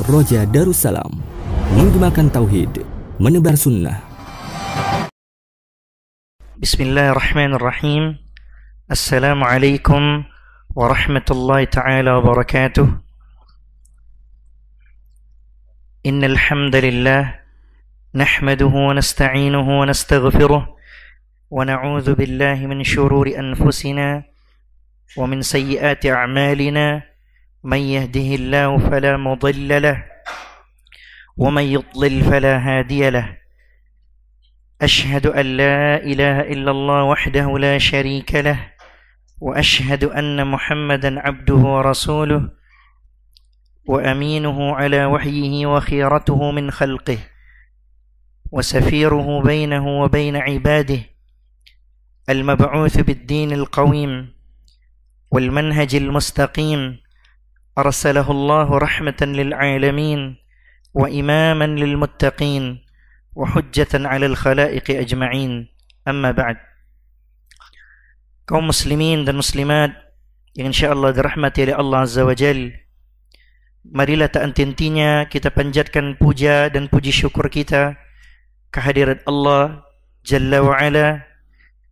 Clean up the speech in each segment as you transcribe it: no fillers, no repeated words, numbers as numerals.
Roja Darussalam, menggemakan tauhid, menebar sunnah. Bismillahirrahmanirrahim. Assalamualaikum warahmatullahi ta'ala wabarakatuh. Innal hamdalillah nahmaduhu wa nasta'inuhu wa nastaghfiruh wa na'udzu billahi min shururi anfusina wa min sayyiati a'malina. من يهده الله فلا مضل له ومن يضلل فلا هادي له أشهد أن لا إله إلا الله وحده لا شريك له وأشهد أن محمدا عبده ورسوله وأمينه على وحيه وخيرته من خلقه وسفيره بينه وبين عباده المبعوث بالدين القويم والمنهج المستقيم أرسله الله رحمة للعالمين وإماما للمتقين وحجة على الخلائق أجمعين. أما بعد. Kaum muslimin dan muslimat yang insyaallah dirahmati oleh Allah Azza wa Jal, marilah tak henti-hentinya kita panjatkan puja dan puji syukur kita kehadirat Allah Jalla wa Ala,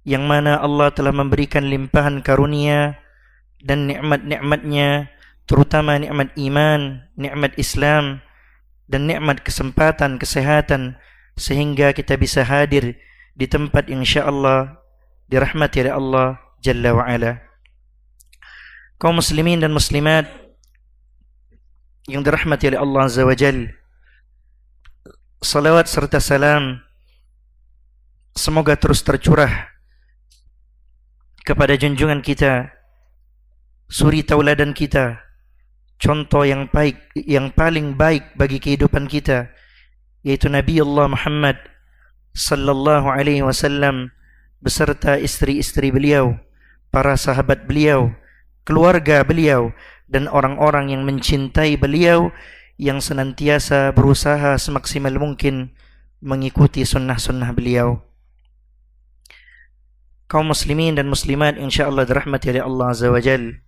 yang mana Allah telah memberikan limpahan karunia dan nikmat-nikmatnya, terutama nikmat iman, nikmat Islam, dan nikmat kesempatan, kesehatan, sehingga kita bisa hadir di tempat yang insyaAllah dirahmati oleh Allah Jalla wa'ala. Kaum muslimin dan muslimat yang dirahmati oleh Allah Azza wa Jal, salawat serta salam semoga terus tercurah kepada junjungan kita, suri tauladan kita, contoh yang baik, yang paling baik bagi kehidupan kita, yaitu Nabi Allah Muhammad sallallahu alaihi wasallam beserta istri-istri beliau, para sahabat beliau, keluarga beliau, dan orang-orang yang mencintai beliau, yang senantiasa berusaha semaksimal mungkin mengikuti sunnah-sunnah beliau. Kaum muslimin dan muslimat insyaallah dirahmati oleh Allah Azza wa Jalla,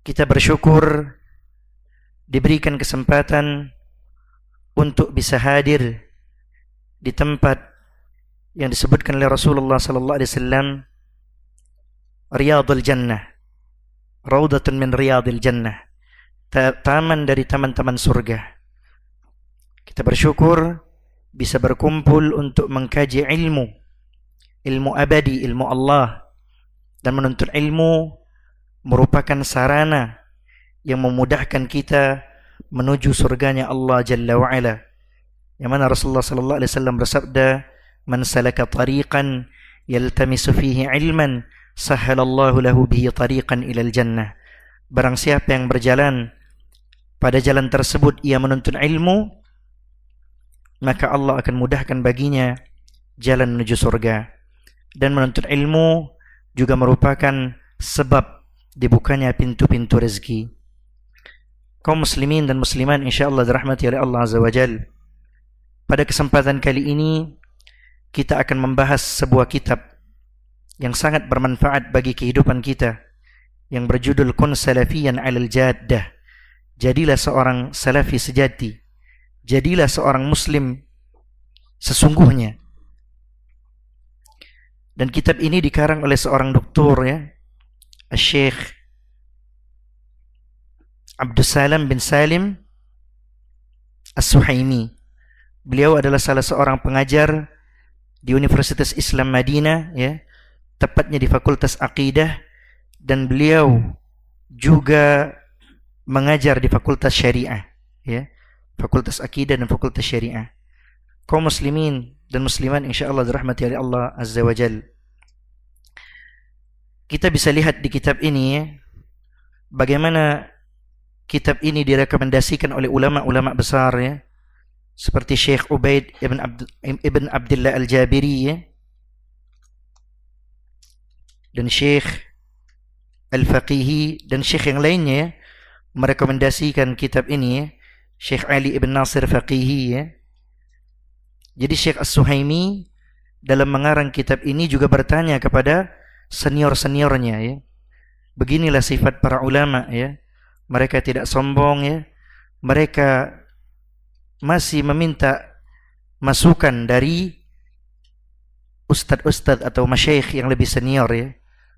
kita bersyukur diberikan kesempatan untuk bisa hadir di tempat yang disebutkan oleh Rasulullah sallallahu alaihi wasallam Riyadul Jannah, Raudatun min Riyadil Jannah, taman dari taman-taman surga. Kita bersyukur bisa berkumpul untuk mengkaji ilmu abadi, ilmu Allah, dan menuntut ilmu merupakan sarana yang memudahkan kita menuju surganya Allah Jalla wa'ala, yang mana Rasulullah sallallahu alaihi wasallam bersabda, man salaka tariqan yaltamisu fihi ilman sahhalallahu lahu bihi tariqan ilal jannah. Barang siapa yang berjalan pada jalan tersebut ia menuntut ilmu, maka Allah akan mudahkan baginya jalan menuju surga. Dan menuntut ilmu juga merupakan sebab dibukanya pintu-pintu rezeki. Kaum muslimin dan muslimat insyaallah dirahmati oleh Allah Azza wa Jalla, pada kesempatan kali ini kita akan membahas sebuah kitab yang sangat bermanfaat bagi kehidupan kita, yang berjudul Kun Salafiyan 'alal Jaddah. Jadilah seorang salafi sejati, jadilah seorang muslim sesungguhnya. Dan kitab ini dikarang oleh seorang doktor, ya, Syekh Abdussalam bin Salim As-Suhaimi. Beliau adalah salah seorang pengajar di Universitas Islam Madinah, ya, tepatnya di Fakultas Aqidah, dan beliau juga mengajar di Fakultas Syariah, ya, Fakultas Aqidah dan Fakultas Syariah. Kaum muslimin dan muslimat insyaallah dirahmati oleh Allah Azza wa Jalla, kita bisa lihat di kitab ini, ya, bagaimana kitab ini direkomendasikan oleh ulama-ulama besar, ya, seperti Syekh Ubaid ibn Abdullah Al-Jabiri, ya, dan Syekh Al-Faqihi, dan Syekh yang lainnya, ya, merekomendasikan kitab ini, ya, Syekh Ali ibn Nasir Faqihi, ya. Jadi Syekh As-Suhaimi dalam mengarang kitab ini juga bertanya kepada senior-seniornya, ya, Beginilah sifat para ulama, ya. Mereka tidak sombong, ya. Mereka masih meminta masukan dari ustadz-ustadz atau masyayikh yang lebih senior, ya.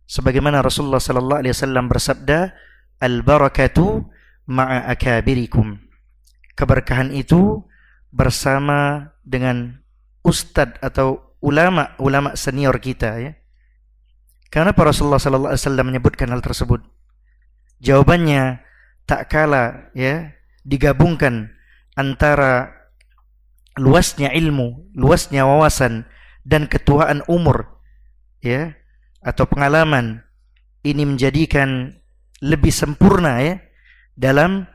Sebagaimana Rasulullah sallallahu alaihi wasallam bersabda, "Al-barakatu ma'a akabirikum." Keberkahan itu bersama dengan ustadz atau ulama senior kita, ya. Kenapa Rasulullah sallallahu alaihi wasallam menyebutkan hal tersebut? Jawabannya, tak kala, ya, digabungkan antara luasnya ilmu, luasnya wawasan dan ketuaan umur, ya, atau pengalaman, ini menjadikan lebih sempurna, ya, dalam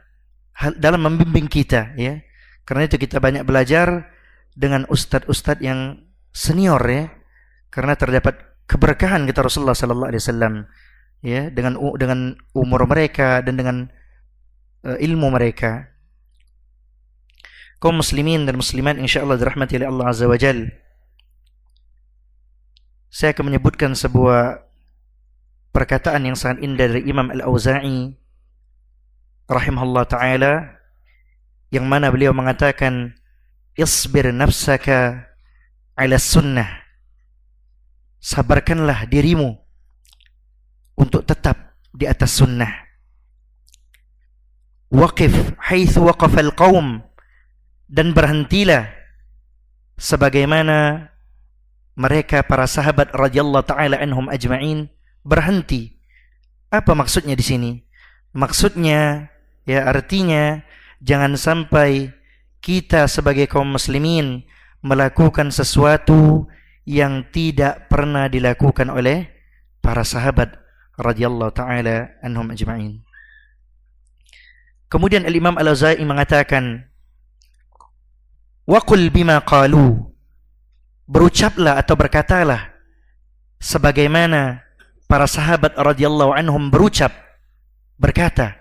membimbing kita, ya. Karena itu kita banyak belajar dengan ustadz-ustadz yang senior, ya. Karena terdapat keberkahan kita Rasulullah sallallahu alaihi wasallam, ya, dengan umur mereka dan dengan ilmu mereka. Kaum muslimin dan muslimat insyaallah dirahmati oleh Allah azza wajalla. Saya akan menyebutkan sebuah perkataan yang sangat indah dari Imam Al-Auza'i rahimahullah ta'ala, yang mana beliau mengatakan, "Isbir nafsaka ala sunnah." Sabarkanlah dirimu untuk tetap di atas sunnah. Waqif haitsu waqafal qaum, dan berhentilah sebagaimana mereka para sahabat radhiyallahu taala anhum ajma'in berhenti. Apa maksudnya di sini? Maksudnya, ya, artinya jangan sampai kita sebagai kaum muslimin melakukan sesuatu yang tidak pernah dilakukan oleh para sahabat radhiyallahu taala anhum ajma'in. Kemudian Al-Imam Al-Auza'i mengatakan, "Waqul bima qalu." Berucaplah atau berkatalah sebagaimana para sahabat radhiyallahu anhum berucap, berkata,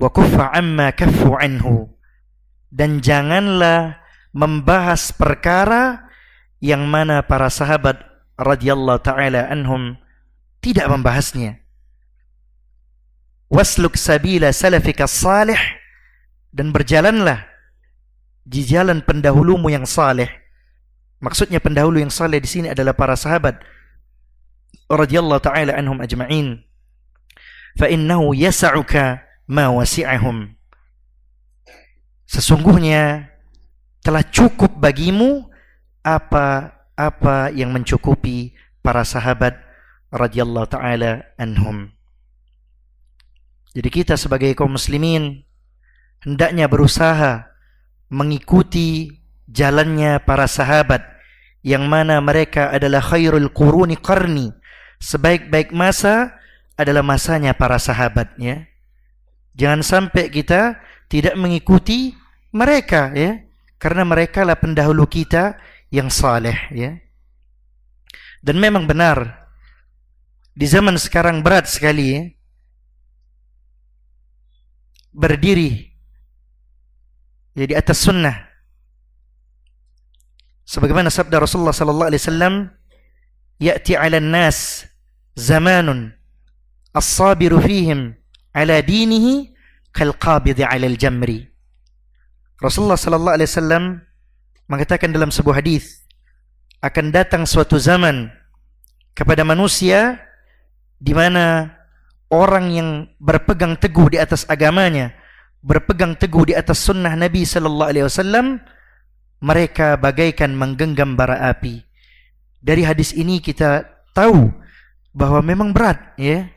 "Wa kuffa amma kaffu anhu." Dan janganlah membahas perkara yang mana para sahabat radhiyallahu taala anhum tidak membahasnya. Wasluk sabila salafika salih, dan berjalanlah di jalan pendahulumu yang saleh. Maksudnya pendahulu yang saleh di sini adalah para sahabat radhiyallahu taala anhum ajma'in. Fa innahu yas'uka ma wasi'ahum. Sesungguhnya telah cukup bagimu apa yang mencukupi para sahabat radhiyallahu taala anhum. Jadi kita sebagai kaum muslimin hendaknya berusaha mengikuti jalannya para sahabat, yang mana mereka adalah khairul quruni qarni. Sebaik-baik masa adalah masanya para sahabat, ya. Jangan sampai kita tidak mengikuti mereka, ya, karena mereka lah pendahulu kita yang saleh, ya. Dan memang benar di zaman sekarang berat sekali, ya, berdiri, ya, di atas sunnah. Sebagaimana sabda Rasulullah sallallahu alaihi wasallam, "Ya'ti 'alan nas zamanun as-sabiru fihim 'ala dinihi kal qabidhi 'ala al-jamri." Rasulullah sallallahu alaihi wasallam mengatakan dalam sebuah hadis, akan datang suatu zaman kepada manusia di mana orang yang berpegang teguh di atas agamanya, berpegang teguh di atas sunnah Nabi sallallahu alaihi wasallam, mereka bagaikan menggenggam bara api. Dari hadis ini kita tahu bahwa memang berat, ya.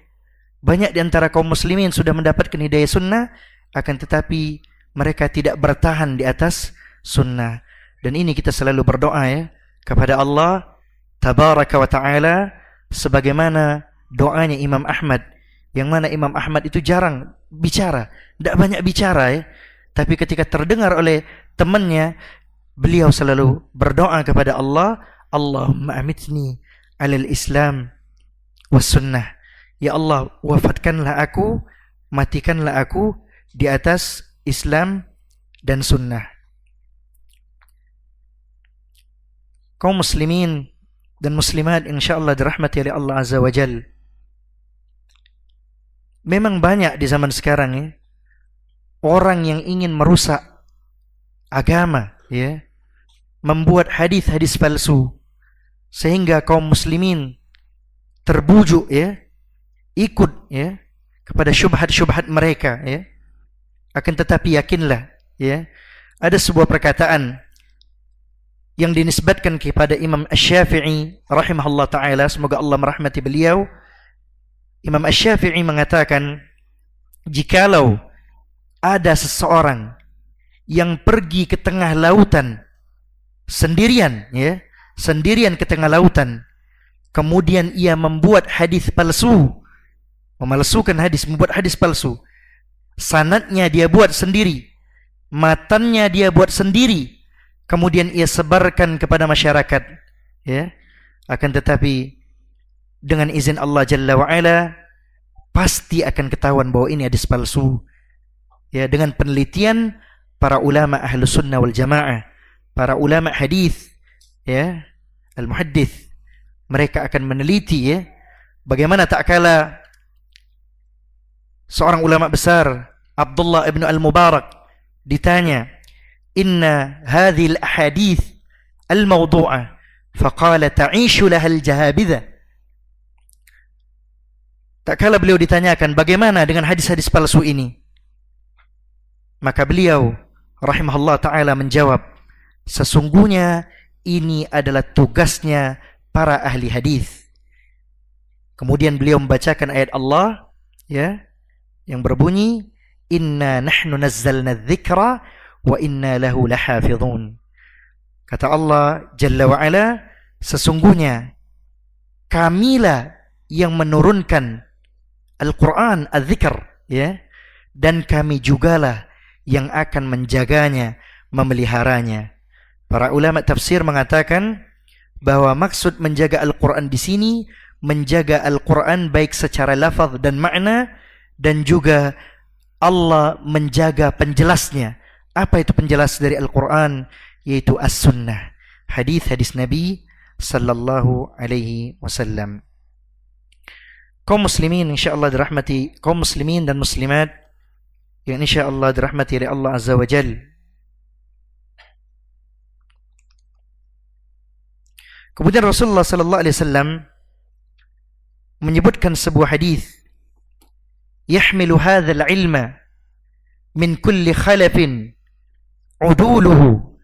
Banyak di antara kaum muslimin sudah mendapatkan hidayah sunnah, akan tetapi mereka tidak bertahan di atas sunnah. Dan ini kita selalu berdoa, ya, kepada Allah tabaraka wa ta'ala, sebagaimana doanya Imam Ahmad, yang mana Imam Ahmad itu jarang bicara, tidak banyak bicara, ya. Tapi ketika terdengar oleh temannya, beliau selalu berdoa kepada Allah, Allahumma amitni alal Islam was sunnah. Ya Allah, wafatkanlah aku, matikanlah aku di atas Islam dan sunnah. Kaum muslimin dan muslimat insyaallah dirahmati oleh Allah azza wa jalla. Memang banyak di zaman sekarang ya, orang yang ingin merusak agama ya, membuat hadis-hadis palsu sehingga kaum muslimin terbujuk ya, ikut ya kepada syubhat-syubhat mereka ya. Akan tetapi yakinlah ya, ada sebuah perkataan yang dinisbatkan kepada Imam Asy-Syafi'i rahimahullah taala, semoga Allah merahmati beliau. Imam Asy-Syafi'i mengatakan, jikalau ada seseorang yang pergi ke tengah lautan sendirian ya, sendirian ke tengah lautan, kemudian ia membuat hadis palsu, memalsukan hadis, membuat hadis palsu, sanadnya dia buat sendiri, matannya dia buat sendiri, kemudian ia sebarkan kepada masyarakat ya, akan tetapi dengan izin Allah Jalla wa Ala pasti akan ketahuan bahwa ini hadis palsu ya, dengan penelitian para ulama Ahlus Sunnah wal Jamaah, para ulama hadis ya, al-muhaddits, mereka akan meneliti ya. Bagaimana tak kala seorang ulama besar Abdullah ibn al-Mubarak ditanya, inna hadhil ahadith al-mawdu'ah, faqala ta'ishu laha al-jahabidha. Tak kala beliau ditanyakan bagaimana dengan hadis-hadis palsu ini, maka beliau rahimahullah ta'ala menjawab, sesungguhnya ini adalah tugasnya para ahli hadis. Kemudian beliau membacakan ayat Allah ya, yang berbunyi, inna nahnu nazzalna dzikra wa inna lahu lahafizun. Kata Allah Jalla wa Ala, sesungguhnya kamilah yang menurunkan Al-Quran, Al-Dzikr ya, dan kami jugalah yang akan menjaganya, memeliharanya. Para ulama tafsir mengatakan bahwa maksud menjaga Al-Quran di sini, menjaga Al-Quran baik secara lafaz dan makna, dan juga Allah menjaga penjelasnya. Apa itu penjelas dari Al-Quran? Yaitu As-Sunnah, hadis-hadis Nabi sallallahu alaihi wasallam. Kaum muslimin insyaallah dirahmati, kaum muslimin dan muslimat yang insyaallah dirahmati oleh Allah Azza wa Jalla. Kemudian Rasulullah sallallahu alaihi wasallam menyebutkan sebuah hadis, yahmilu hadzal ilma min kulli khalafin uduluhu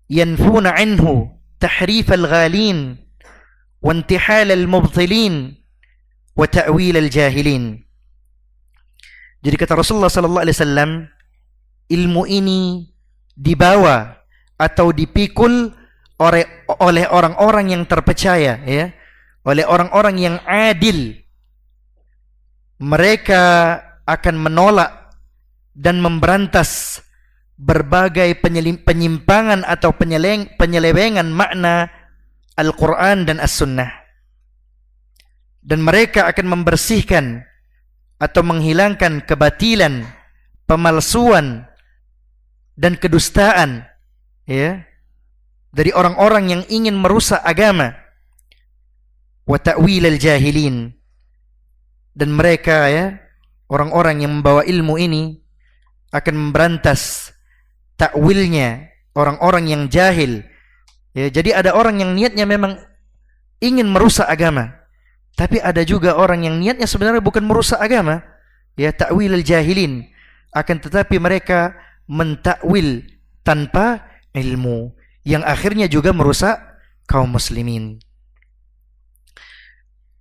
yanfuna anhu tahrif al-ghalin wa intihal al-mubtilin wa ta'wil al-jahilin. Jadi kata Rasulullah sallallahu alaihi wasallam, ilmu ini dibawa atau dipikul oleh orang-orang yang terpercaya ya, oleh orang-orang yang adil. Mereka akan menolak dan memberantas berbagai penyimpangan atau penyelewengan makna Al-Quran dan As-Sunnah. Dan mereka akan membersihkan atau menghilangkan kebatilan, pemalsuan dan kedustaan ya, dari orang-orang yang ingin merusak agama. Wa ta'wil al-jahilin, dan mereka ya, orang-orang yang membawa ilmu ini akan memberantas takwilnya orang-orang yang jahil ya. Jadi ada orang yang niatnya memang ingin merusak agama, tapi ada juga orang yang niatnya sebenarnya bukan merusak agama ya, ta'wil al-jahilin, akan tetapi mereka mentakwil tanpa ilmu, yang akhirnya juga merusak kaum muslimin.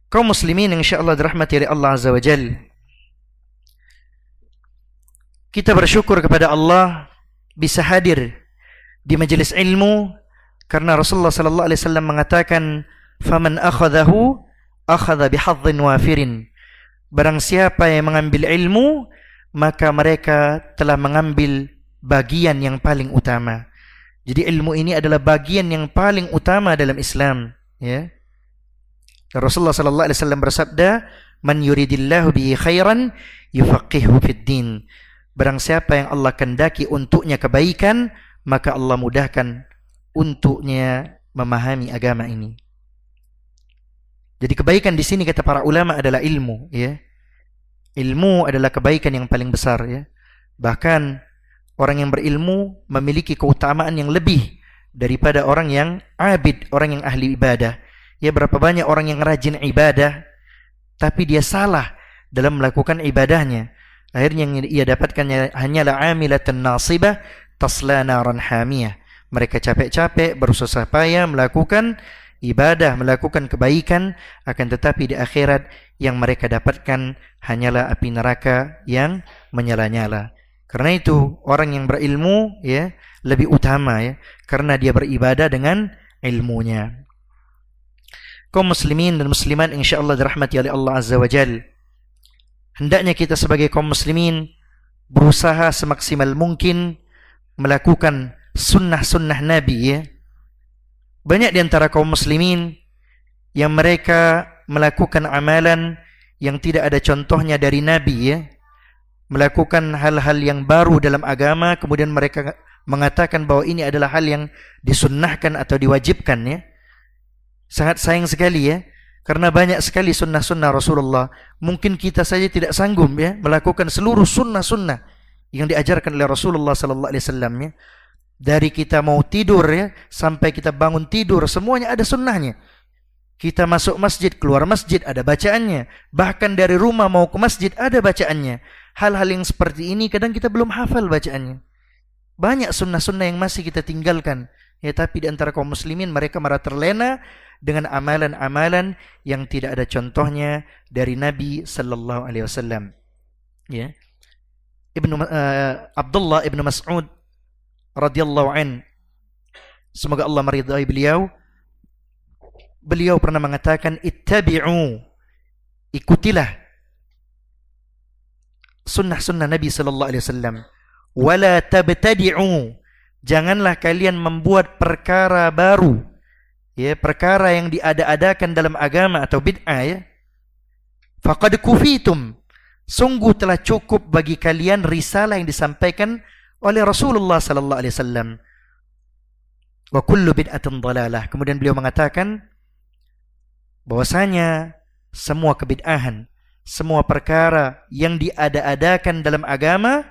Kaum muslimin yang insyaallah dirahmati oleh Allah Azza wa Jalla, kita bersyukur kepada Allah bisa hadir di majelis ilmu, karena Rasulullah sallallahu alaihi wasallam mengatakan, faman akhadhahu akhadha bihadhin wafirin. Barang siapa yang mengambil ilmu, maka mereka telah mengambil bagian yang paling utama. Jadi ilmu ini adalah bagian yang paling utama dalam Islam ya. Rasulullah sallallahu alaihi wasallam bersabda, man yuridillahu bihi khairan yufaqihu fid din. Barang siapa yang Allah kehendaki untuknya kebaikan, maka Allah mudahkan untuknya memahami agama ini. Jadi kebaikan di sini kata para ulama adalah ilmu ya. Ilmu adalah kebaikan yang paling besar ya. Bahkan orang yang berilmu memiliki keutamaan yang lebih daripada orang yang abid, orang yang ahli ibadah. Ya, berapa banyak orang yang rajin ibadah tapi dia salah dalam melakukan ibadahnya. Akhirnya yang ia dapatkan hanyalah amilatan nasibah tasla naran hamiyah. Mereka capek-capek berusaha payah melakukan ibadah, melakukan kebaikan, akan tetapi di akhirat yang mereka dapatkan hanyalah api neraka yang menyala-nyala. Karena itu orang yang berilmu ya lebih utama ya, karena dia beribadah dengan ilmunya. Kaum muslimin dan muslimat insyaallah dirahmati oleh Allah Azza wa Jalla, hendaknya kita sebagai kaum muslimin berusaha semaksimal mungkin melakukan sunnah-sunnah Nabi ya. Banyak di antara kaum muslimin yang mereka melakukan amalan yang tidak ada contohnya dari Nabi ya. Melakukan hal-hal yang baru dalam agama, kemudian mereka mengatakan bahwa ini adalah hal yang disunnahkan atau diwajibkan ya. Sangat sayang sekali ya, karena banyak sekali sunnah-sunnah Rasulullah. Mungkin kita saja tidak sanggup ya melakukan seluruh sunnah-sunnah yang diajarkan oleh Rasulullah sallallahu alaihi wasallam ya. Dari kita mau tidur ya sampai kita bangun tidur semuanya ada sunnahnya. Kita masuk masjid, keluar masjid ada bacaannya. Bahkan dari rumah mau ke masjid ada bacaannya. Hal-hal yang seperti ini kadang kita belum hafal bacaannya. Banyak sunnah-sunnah yang masih kita tinggalkan. Ya, tapi di antara kaum muslimin mereka malah terlena dengan amalan-amalan yang tidak ada contohnya dari Nabi sallallahu alaihi wasallam. Ya. Abdullah ibnu Mas'ud radhiyallahu an, semoga Allah meridai beliau. Beliau pernah mengatakan, ittabi'u, ikutilah sunnah-sunnah Nabi sallallahu alaihi wasallam, wala tabtadi'u, janganlah kalian membuat perkara baru, ya, perkara yang diada-adakan dalam agama atau bid'ah ya. Faqad kufitum, sungguh telah cukup bagi kalian risalah yang disampaikan oleh Rasulullah sallallahu alaihi wasallam. Wa kullu bid'atin dhalalah. Kemudian beliau mengatakan bahwasanya semua kebid'ahan, semua perkara yang diada-adakan dalam agama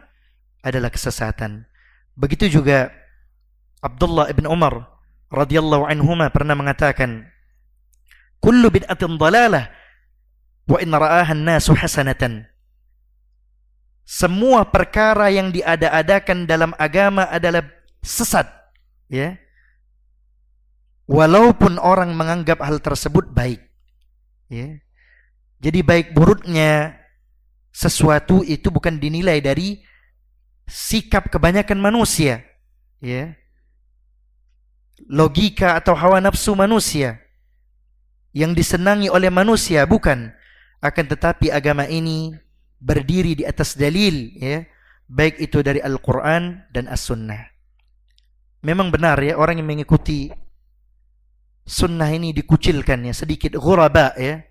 adalah kesesatan. Begitu juga Abdullah ibn Umar radhiyallahu anhuma pernah mengatakan, kullu bid'atin dhalalah wa in ra'aha an-nasu hasanatan. Semua perkara yang diada-adakan dalam agama adalah sesat, ya. Walaupun orang menganggap hal tersebut baik, ya. Jadi baik buruknya sesuatu itu bukan dinilai dari sikap kebanyakan manusia, ya. Logika atau hawa nafsu manusia yang disenangi oleh manusia, bukan. Akan tetapi agama ini berdiri di atas dalil, ya, baik itu dari Al-Quran dan As-Sunnah. Memang benar ya, orang yang mengikuti sunnah ini dikucilkan ya, sedikit ghuraba ya.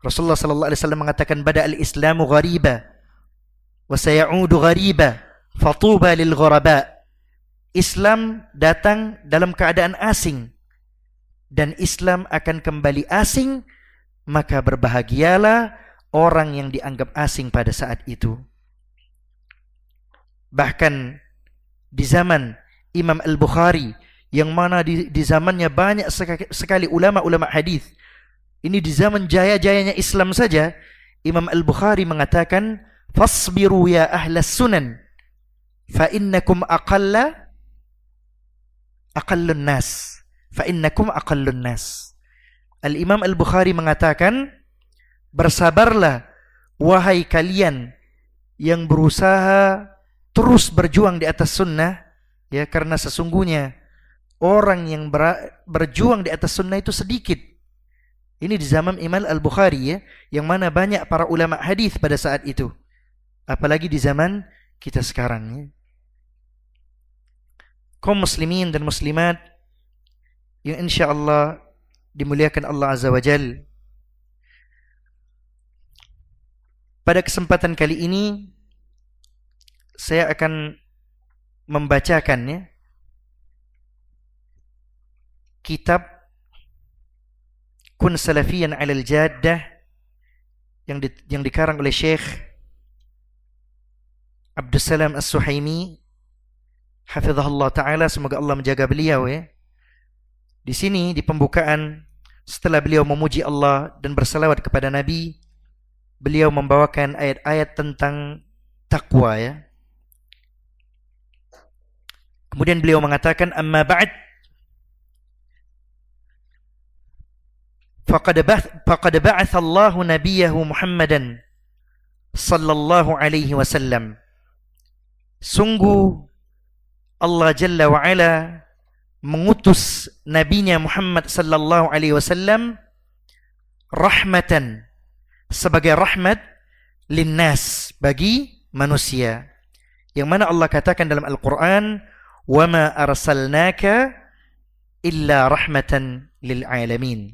Rasulullah sallallahu alaihi wasallam mengatakan, bada al-islamu ghariba wa sayaudu ghariba fatuba lil ghuraba. Islam datang dalam keadaan asing dan Islam akan kembali asing, maka berbahagialah orang yang dianggap asing pada saat itu. Bahkan di zaman Imam Al-Bukhari, yang mana di zamannya banyak sekali ulama-ulama hadis. Ini di zaman jaya-jayanya Islam saja, Imam Al-Bukhari mengatakan, fasbiru ya ahlas sunan, fa innakum aqallun nas, fa innakum aqallun nas. Al-Imam Al-Bukhari mengatakan, bersabarlah wahai kalian yang berusaha terus berjuang di atas sunnah, ya, karena sesungguhnya orang yang berjuang di atas sunnah itu sedikit. Ini di zaman Imam Al-Bukhari ya, yang mana banyak para ulama hadis pada saat itu. Apalagi di zaman kita sekarang ya. Kaum muslimin dan muslimat yang insyaallah dimuliakan Allah Azza wa Jalla, pada kesempatan kali ini saya akan membacakan ya kitab Kun Salafiyan 'alal Jaddah yang dikarang oleh Syekh Abdussalam As-Suhaimi hafizahullah taala, semoga Allah menjaga beliau ya. Di sini di pembukaan, setelah beliau memuji Allah dan berselawat kepada Nabi, beliau membawakan ayat-ayat tentang takwa ya. Kemudian beliau mengatakan, amma ba'd, faqad ba'atha Allahu nabiyahu Muhammadan sallallahu alaihi wasallam. Sungguh Allah Jalla wa Ala mengutus nabinya Muhammad sallallahu alaihi wasallam rahmatan, sebagai rahmat linnas, bagi manusia. Yang mana Allah katakan dalam Al-Qur'an, wa ma arsalnaka illa rahmatan lil alamin.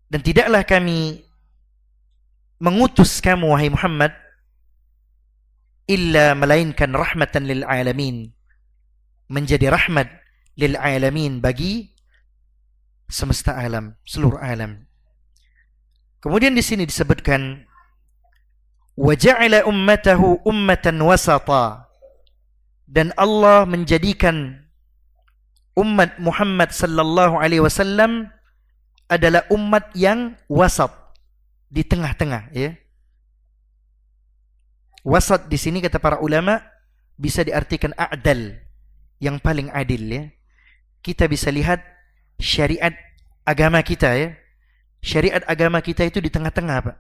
Dan tidaklah kami mengutus kamu wahai Muhammad illa melainkan rahmatan lil alamin, menjadi rahmat lil alamin, bagi semesta alam, seluruh alam. Kemudian di sini disebutkan wa ja'ala ummatahu ummatan wasata, dan Allah menjadikan umat Muhammad sallallahu alaihi wasallam adalah umat yang wasat, di tengah-tengah ya. Wasat di sini kata para ulama bisa diartikan a'dal, yang paling adil ya. Kita bisa lihat syariat agama kita ya. Syariat agama kita itu di tengah-tengah, Pak.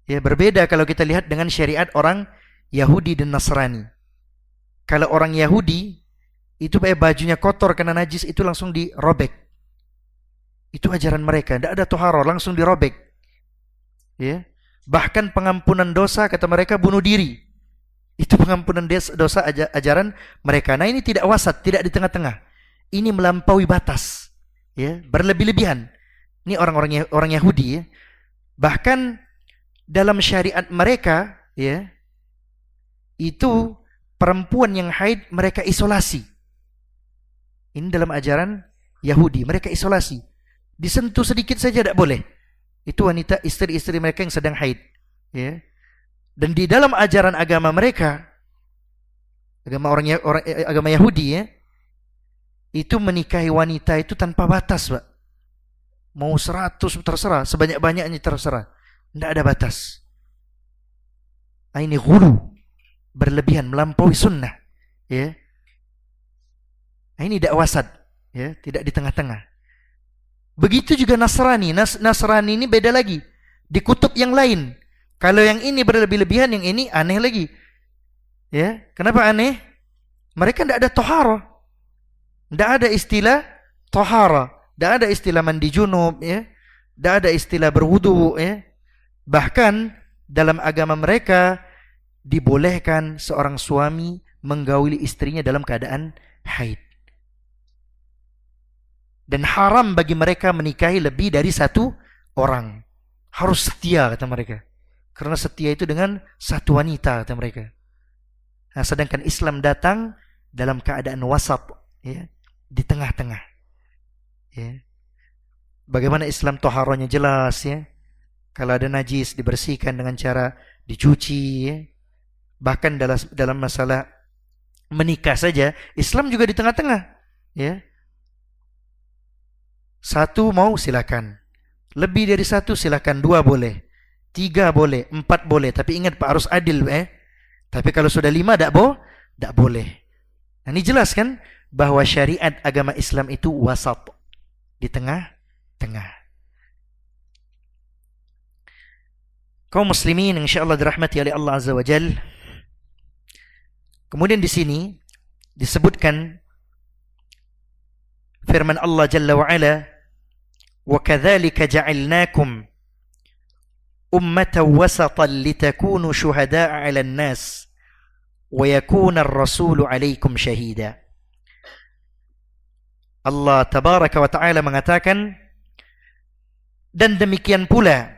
Ya, berbeda kalau kita lihat dengan syariat orang Yahudi dan Nasrani. Kalau orang Yahudi itu bajunya kotor karena najis, itu langsung dirobek. Itu ajaran mereka, tidak ada toharo, langsung dirobek. Ya. Bahkan pengampunan dosa kata mereka bunuh diri. Itu pengampunan dosa ajaran mereka. Nah, ini tidak wasat, tidak di tengah-tengah. Ini melampaui batas. Ya, berlebih-lebihan. Ini orang Yahudi ya. Bahkan dalam syariat mereka ya, itu perempuan yang haid mereka isolasi. Ini dalam ajaran Yahudi, mereka isolasi. Disentuh sedikit saja tidak boleh. Itu wanita, istri-istri mereka yang sedang haid ya. Dan di dalam ajaran agama mereka, agama Yahudi ya, itu menikahi wanita itu tanpa batas, Pak. Mau 100 terserah, sebanyak-banyaknya terserah. Tidak ada batas. Nah, ini ghulu, berlebihan, melampaui sunnah ya. Nah, ini tidak wasat ya, tidak di tengah-tengah. Begitu juga Nasrani. Nasrani ini beda lagi, di kutub yang lain. Kalau yang ini berlebih-lebihan, yang ini aneh lagi ya. Kenapa aneh? Mereka tidak ada tohara, tidak ada istilah tohara, tidak ada istilah mandi junub ya, tidak ada istilah berwudu ya. Bahkan dalam agama mereka dibolehkan seorang suami menggauli istrinya dalam keadaan haid. Dan haram bagi mereka menikahi lebih dari satu orang. Harus setia kata mereka. Karena setia itu dengan satu wanita kata mereka. Nah, sedangkan Islam datang dalam keadaan wasat ya, di tengah-tengah. Ya. Bagaimana Islam toharonya jelas ya. Kalau ada najis dibersihkan dengan cara dicuci ya. Bahkan dalam masalah menikah saja Islam juga di tengah-tengah ya. Satu mau silakan, lebih dari satu silakan, 2 boleh, 3 boleh, 4 boleh. Tapi ingat Pak, harus adil Tapi kalau sudah 5 tidak boleh. Nah, ini jelas kan bahwa syariat agama Islam itu wasat, di tengah-tengah. Kaum muslimin insyaallah dirahmati oleh Allah Azza wa Jalla. Kemudian di sini disebutkan firman Allah Jalla wa Ala, wa kadzalika ja'alnakum ummatan wasatan litakunu syuhada'a 'alan nas wa yakuna ar-rasulu 'alaikum syahida. Allah tabaraka wa taala mengatakan, dan demikian pula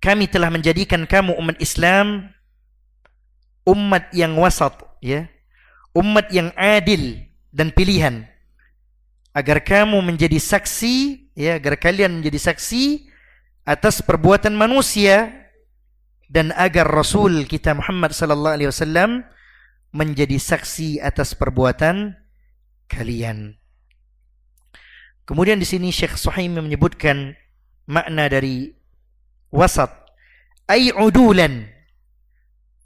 kami telah menjadikan kamu umat Islam umat yang wasat ya, umat yang adil dan pilihan, agar kamu menjadi saksi ya, agar kalian menjadi saksi atas perbuatan manusia dan agar Rasul kita Muhammad sallallahu alaihi wasallam menjadi saksi atas perbuatan kalian. Kemudian di sini Syekh Suhaimi menyebutkan makna dari wasat, ay udulan.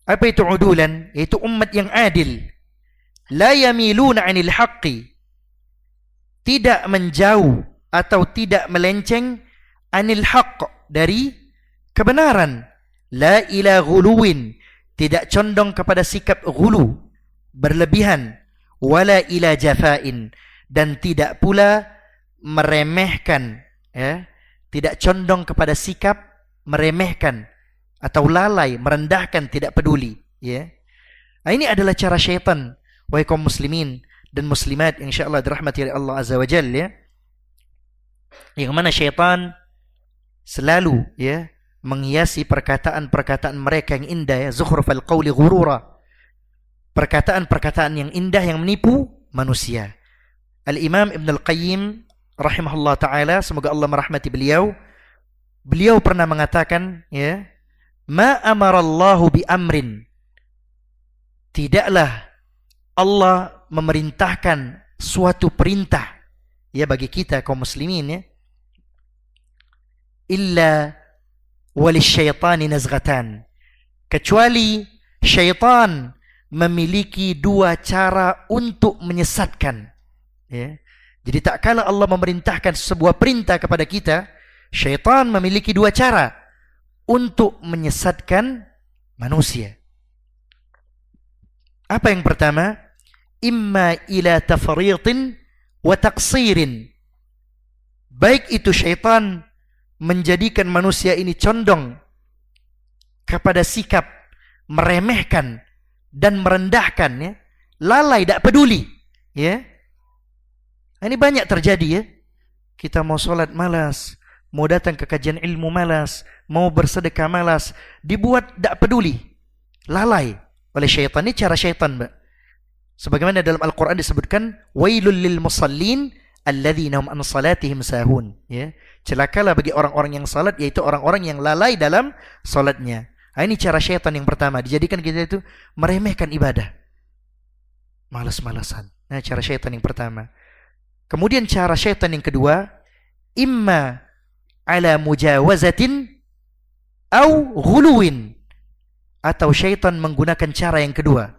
Apa itu udulan? Yaitu umat yang adil. La yamiluna 'anil haqqi. Tidak menjauh atau tidak melenceng anil haqq, dari kebenaran. La ila ghuluwin. Tidak condong kepada sikap ghulu, berlebihan. Wala ila jafain. Dan tidak pula meremehkan, ya, tidak condong kepada sikap meremehkan atau lalai, merendahkan, tidak peduli, ya. Nah, ini adalah cara syaitan, wahai kaum muslimin dan muslimat yang insyaallah dirahmati oleh Allah azza wajalla, ya. Yang mana syaitan selalu, ya, menghiasi perkataan-perkataan mereka yang indah, ya, zukhrufal qawli ghurura. Perkataan-perkataan yang indah yang menipu manusia. Al-Imam Ibn Al-Qayyim rahimahullah ta'ala, semoga Allah merahmati beliau, beliau pernah mengatakan, ya, ma amarallahu bi amrin, tidaklah Allah memerintahkan suatu perintah, ya, bagi kita kaum muslimin, ya, illa walisyaitani nazghatan, kecuali syaitan memiliki dua cara untuk menyesatkan, ya. Jadi tak kala Allah memerintahkan sebuah perintah kepada kita, syaitan memiliki dua cara untuk menyesatkan manusia. Apa yang pertama? Imma ila tafritin wa taqsirin. Baik itu syaitan menjadikan manusia ini condong kepada sikap meremehkan dan merendahkan, ya, lalai, tak peduli, ya. Ini banyak terjadi, ya. Kita mau sholat malas, mau datang ke kajian ilmu malas, mau bersedekah malas, dibuat tak peduli, lalai oleh syaitan. Ini cara syaitan, Mbak. Sebagaimana dalam Al-Quran disebutkan, wailul lil musallin alladzina hum an salatihim sahun, ya. Celakalah bagi orang-orang yang salat, yaitu orang-orang yang lalai dalam salatnya. Nah, ini cara syaitan yang pertama, dijadikan kita itu meremehkan ibadah, malas-malasan. Nah, cara syaitan yang pertama. Kemudian cara syaitan yang kedua, imma ala mujawazatin au ghuluwin, atau syaitan menggunakan cara yang kedua,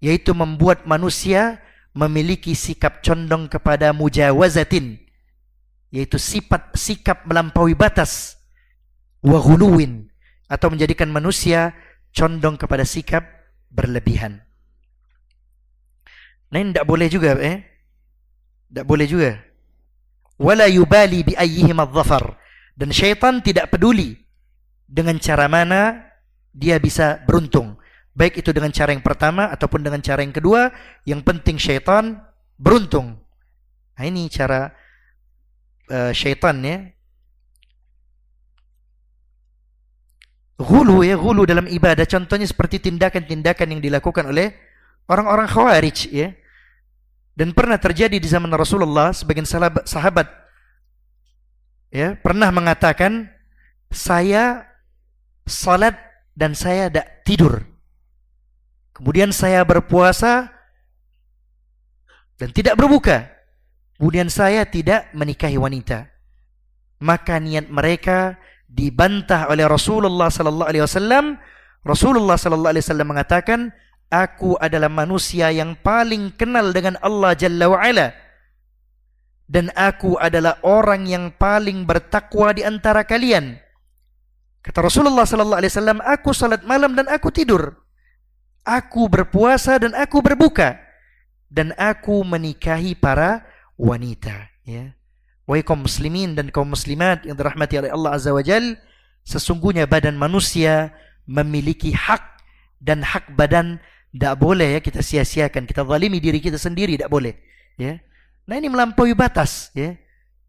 yaitu membuat manusia memiliki sikap condong kepada mujawazatin, yaitu sikap melampaui batas, wa ghuluwin, atau menjadikan manusia condong kepada sikap berlebihan. Nah, ini tidak boleh juga, tidak boleh juga. Wala yubali bi ayyihim adh-dhafar, dan syaitan tidak peduli dengan cara mana dia bisa beruntung, baik itu dengan cara yang pertama ataupun dengan cara yang kedua, yang penting syaitan beruntung. Nah, ini cara syaitan, ya. Ghulu, ya, ghulu dalam ibadah, contohnya seperti tindakan-tindakan yang dilakukan oleh orang-orang Khawarij, ya. Dan pernah terjadi di zaman Rasulullah, sebagian sahabat, ya, pernah mengatakan, saya salat dan saya tidak tidur. Kemudian saya berpuasa dan tidak berbuka. Kemudian saya tidak menikahi wanita. Maka niat mereka dibantah oleh Rasulullah sallallahu alaihi wasallam. Rasulullah sallallahu alaihi wasallam mengatakan, aku adalah manusia yang paling kenal dengan Allah Jalla wa'ala, dan aku adalah orang yang paling bertakwa di antara kalian. Kata Rasulullah sallallahu alaihi wasallam, aku salat malam dan aku tidur, aku berpuasa dan aku berbuka, dan aku menikahi para wanita, ya. Wahai kaum muslimin dan kaum muslimat yang dirahmati oleh Allah azza wajal, sesungguhnya badan manusia memiliki hak, dan hak badan tidak boleh, ya, kita sia-siakan, kita zalimi diri kita sendiri, tidak boleh, ya. Nah, ini melampaui batas, ya.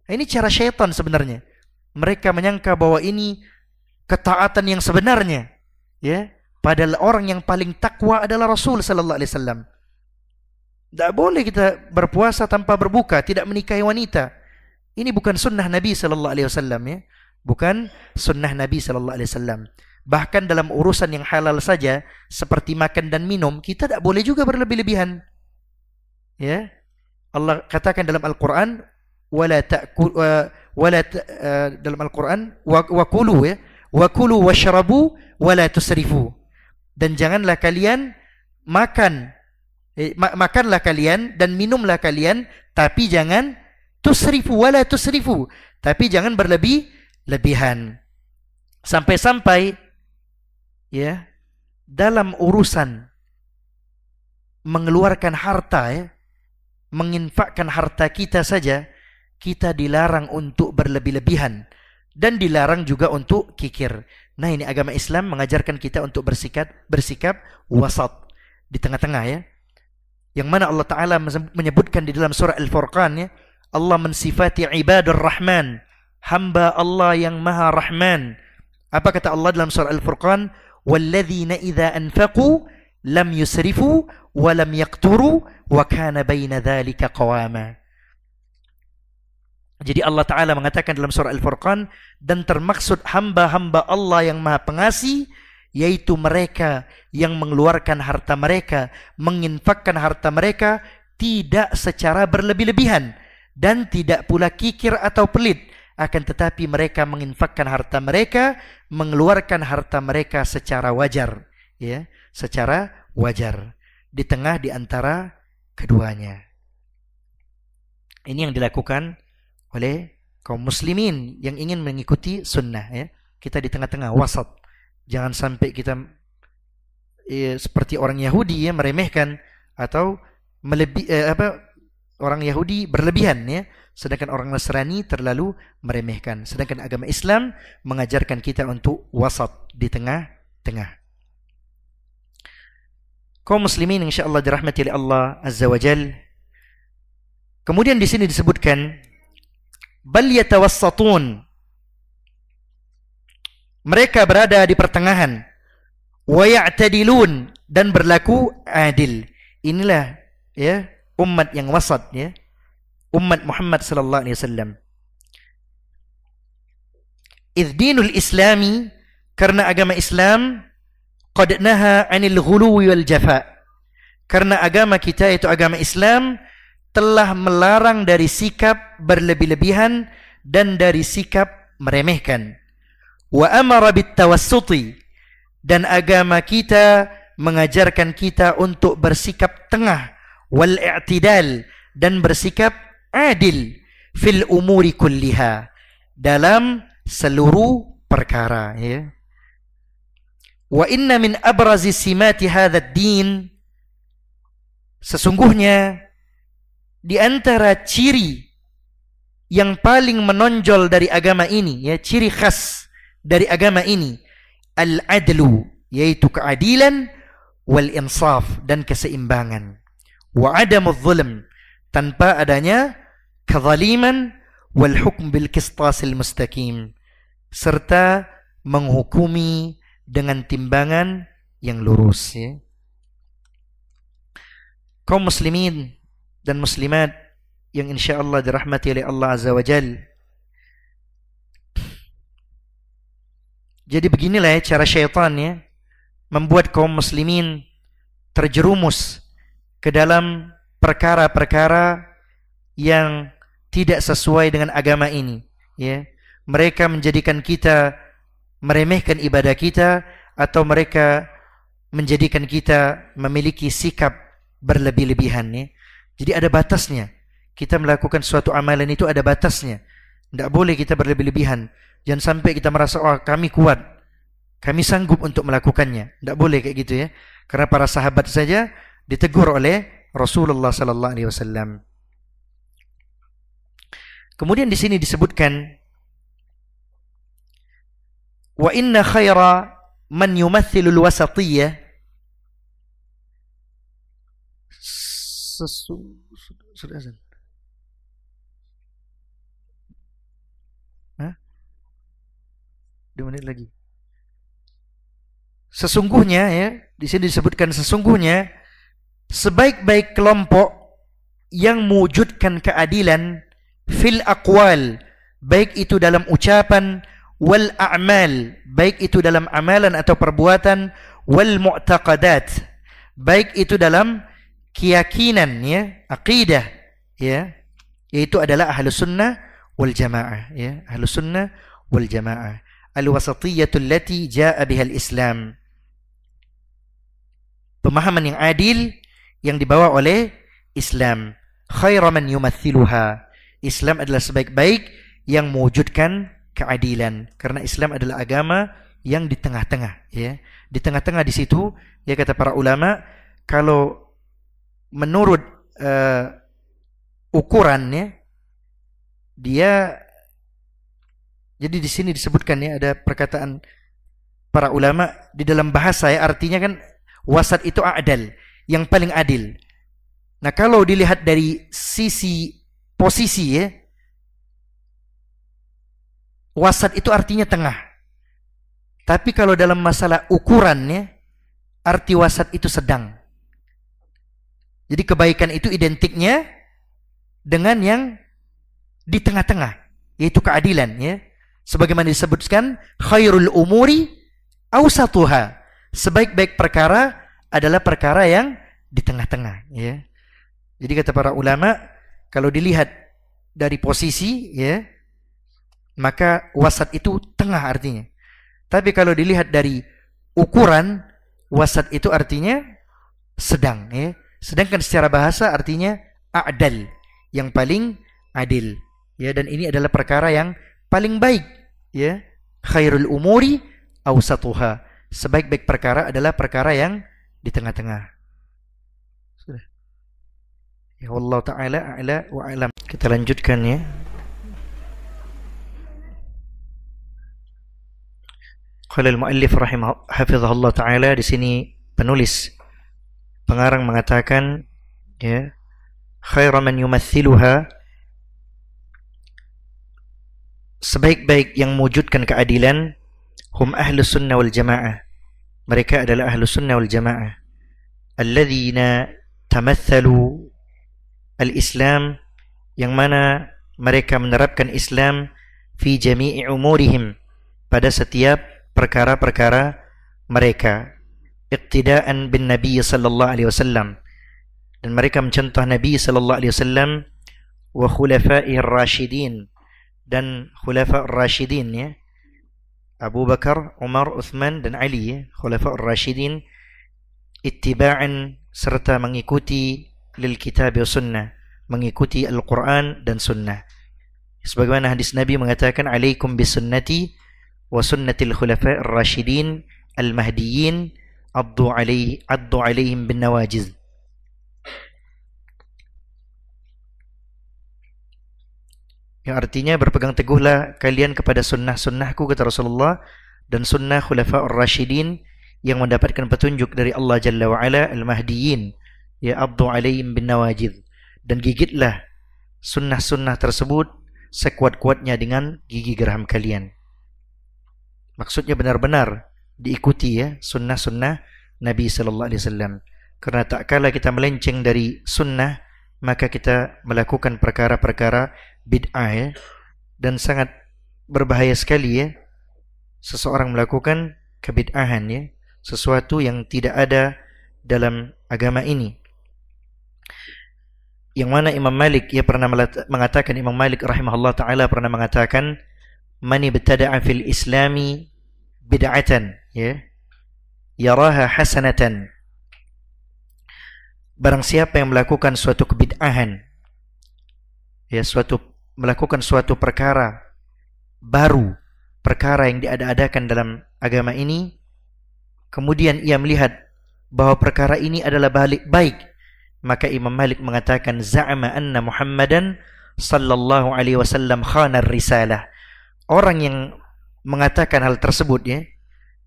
Nah, ini cara syaitan sebenarnya. Mereka menyangka bahwa ini ketaatan yang sebenarnya, ya. Padahal orang yang paling takwa adalah Rasul sallallahu alaihi wasallam. Tidak boleh kita berpuasa tanpa berbuka, tidak menikahi wanita. Ini bukan sunnah Nabi sallallahu alaihi wasallam ya. Bukan sunnah Nabi sallallahu alaihi wasallam. Bahkan dalam urusan yang halal saja seperti makan dan minum, kita tidak boleh juga berlebih-lebihan. Ya. Allah katakan dalam Al-Qur'an wala ta'kul dalam Al-Qur'an wa kulu ya. Wa kulu washrabu wala tusrifu. Dan janganlah kalian makanlah kalian dan minumlah kalian, tapi jangan tusrifu wala tusrifu, tapi jangan berlebihan. Sampai-sampai ya dalam urusan mengeluarkan harta ya, menginfakkan harta kita saja, kita dilarang untuk berlebih-lebihan dan dilarang juga untuk kikir. Nah, ini agama Islam mengajarkan kita untuk bersikap wasat, di tengah-tengah ya. Yang mana Allah Ta'ala menyebutkan di dalam surah Al-Furqan ya, Allah mensifati ibadur rahman, hamba Allah yang maha rahman. Apa kata Allah dalam surah Al-Furqan? Walladzina idza anfaqu lam yusrifu wa lam yaqturu wa kana baina dzalika qawama. Jadi Allah Ta'ala mengatakan dalam surah Al-Furqan, dan termaksud hamba-hamba Allah yang maha pengasih, yaitu mereka yang mengeluarkan harta mereka, menginfakkan harta mereka tidak secara berlebih-lebihan dan tidak pula kikir atau pelit, akan tetapi mereka menginfakkan harta mereka, mengeluarkan harta mereka secara wajar ya, secara wajar di tengah di antara keduanya. Ini yang dilakukan oleh kaum muslimin yang ingin mengikuti sunnah ya. Kita di tengah-tengah wasat. Jangan sampai kita seperti orang Yahudi ya, meremehkan atau orang Yahudi berlebihan ya, sedangkan orang Nasrani terlalu meremehkan. Sedangkan agama Islam mengajarkan kita untuk wasat, di tengah-tengah. Kaum muslimin insyaallah dirahmati oleh Allah Azza wa Jal. Kemudian di sini disebutkan bal yatawassatun, mereka berada di pertengahan, wa ya'tadilun, dan berlaku adil. Inilah ya umat yang wasat ya, umat Muhammad sallallahu alaihi wasallam. Idh dinul islami, karena agama Islam, qad naha 'anil ghuluwi wal jafa, karena agama kita itu agama Islam telah melarang dari sikap berlebih-lebihan dan dari sikap meremehkan. Wa amara bit tawassuti, dan agama kita mengajarkan kita untuk bersikap tengah, wal i'tidal, dan bersikap adil, fil umuri kulliha, dalam seluruh perkara ya. Wa inna min abrazi simati hadzal din, sesungguhnya di antara ciri yang paling menonjol dari agama ini ya, ciri khas dari agama ini, al-adlu, yaitu keadilan, wal insaf, dan keseimbangan, wa adamul zulm, tanpa adanya kezaliman, wal hukm bil qistasil mustaqim, serta menghukumi dengan timbangan yang lurus ya. Kaum muslimin dan muslimat yang insyaallah dirahmati oleh Allah Azza wa Jal. Jadi beginilah ya cara syaitan ya, membuat kaum muslimin terjerumus ke dalam perkara-perkara yang tidak sesuai dengan agama ini ya. Mereka menjadikan kita meremehkan ibadah kita, atau mereka menjadikan kita memiliki sikap berlebih-lebihan ya. Jadi ada batasnya. Kita melakukan suatu amalan itu ada batasnya. Tidak boleh kita berlebih-lebihan. Jangan sampai kita merasa, oh kami kuat, kami sanggup untuk melakukannya. Tidak boleh kayak gitu ya. Karena para sahabat saja ditegur oleh Rasulullah sallallahu alaihi wasallam. Kemudian di sini disebutkan, wa inna khaira man yumathilul wasatiyah, sudah azan. 2 menit lagi. Sesungguhnya ya, di sini disebutkan sesungguhnya sebaik-baik kelompok yang mewujudkan keadilan fil aqwal, baik itu dalam ucapan, wal a'mal, baik itu dalam amalan atau perbuatan, wal mu'taqadat, baik itu dalam keyakinan, ya, aqidah, ya, yaitu adalah ahlus sunnah wal jamaah, ya, ahlus sunnah wal jamaah, al-wasatiyyatu allati jaa biha al-Islam, pemahaman yang adil yang dibawa oleh Islam. Khairu man yumathiluha, Islam adalah sebaik-baik yang mewujudkan keadilan, karena Islam adalah agama yang di tengah-tengah, ya. Di tengah-tengah di situ, ya, kata para ulama, kalau menurut ukurannya, dia, jadi di sini disebutkan, ya, ada perkataan para ulama di dalam bahasa, ya, artinya kan wasat itu adil, yang paling adil. Nah, kalau dilihat dari sisi posisi, ya, wasat itu artinya tengah. Tapi kalau dalam masalah ukurannya, arti wasat itu sedang. Jadi kebaikan itu identiknya dengan yang di tengah-tengah, yaitu keadilan, ya. Sebagaimana disebutkan, khairul umuri awsatuha, sebaik-baik perkara adalah perkara yang di tengah-tengah, ya. Jadi kata para ulama, kalau dilihat dari posisi, ya, maka wasat itu tengah artinya. Tapi kalau dilihat dari ukuran, wasat itu artinya sedang, ya. Sedangkan secara bahasa artinya a'dal, yang paling adil, ya. Dan ini adalah perkara yang paling baik, ya. Khairul umuri awsatuha, sebaik-baik perkara adalah perkara yang di tengah-tengah. Sudah. Ya, wallahu ta'ala a'la wa a'lam. Kita lanjutkan, ya. Qala al-muallif hafizahullah ta'ala, di sini penulis, pengarang mengatakan, ya, khairu man yumathiluha, sebaik-baik yang mewujudkan keadilan, hum ahlus sunnah wal jamaah, mereka adalah ahlus sunnah wal jamaah, alladzina tamathalu al-Islam, yang mana mereka menerapkan Islam fi jami'i umurihim, pada setiap perkara-perkara mereka, iqtidaan bin Nabi sallallahu alaihi wasallam, dan mereka mencontoh Nabi sallallahu alaihi wasallam, wa khulafa'ir rasyidin, dan khulafa'ir rasyidin, ya, Abu Bakar, Umar, Uthman dan Ali, ya, khulafa'ir rasyidin, ittiba'an, serta mengikuti lil kitab wa sunnah, mengikuti Al-Quran dan sunnah. Sebagaimana hadis Nabi mengatakan, alaikum bisunnati wa sunnatil khulafa'ir rasyidin al-mahdiyyin, addu alaihim bin nawajiz. Yang artinya, berpegang teguhlah kalian kepada sunnah-sunnahku, kata Rasulullah, dan sunnah khulafa'ir rasyidin yang mendapatkan petunjuk dari Allah Jalla wa'ala, al-mahdiyyin, ya, addu alaihim bin nawajiz, dan gigitlah sunnah-sunnah tersebut sekuat-kuatnya dengan gigi geraham kalian. Maksudnya benar-benar diikuti, ya, sunnah-sunnah Nabi sallallahu alaihi wasallam. Karena tak kala kita melenceng dari sunnah, maka kita melakukan perkara-perkara bid'ah, ya. Dan sangat berbahaya sekali, ya, seseorang melakukan kebid'ahan, ya, sesuatu yang tidak ada dalam agama ini. Yang mana Imam Malik, ia pernah mengatakan, Imam Malik rahimahullah ta'ala pernah mengatakan, man ibtada'a fil islami bid'atan, ya, yaraha hasanatan, barang siapa yang melakukan suatu kebid'ahan, ya, melakukan suatu perkara baru, perkara yang diada-adakan dalam agama ini, kemudian ia melihat bahwa perkara ini adalah baik, maka Imam Malik mengatakan, za'ama anna Muhammadan sallallahu alaihi wasallam khana risalah. Orang yang mengatakan hal tersebut, ya,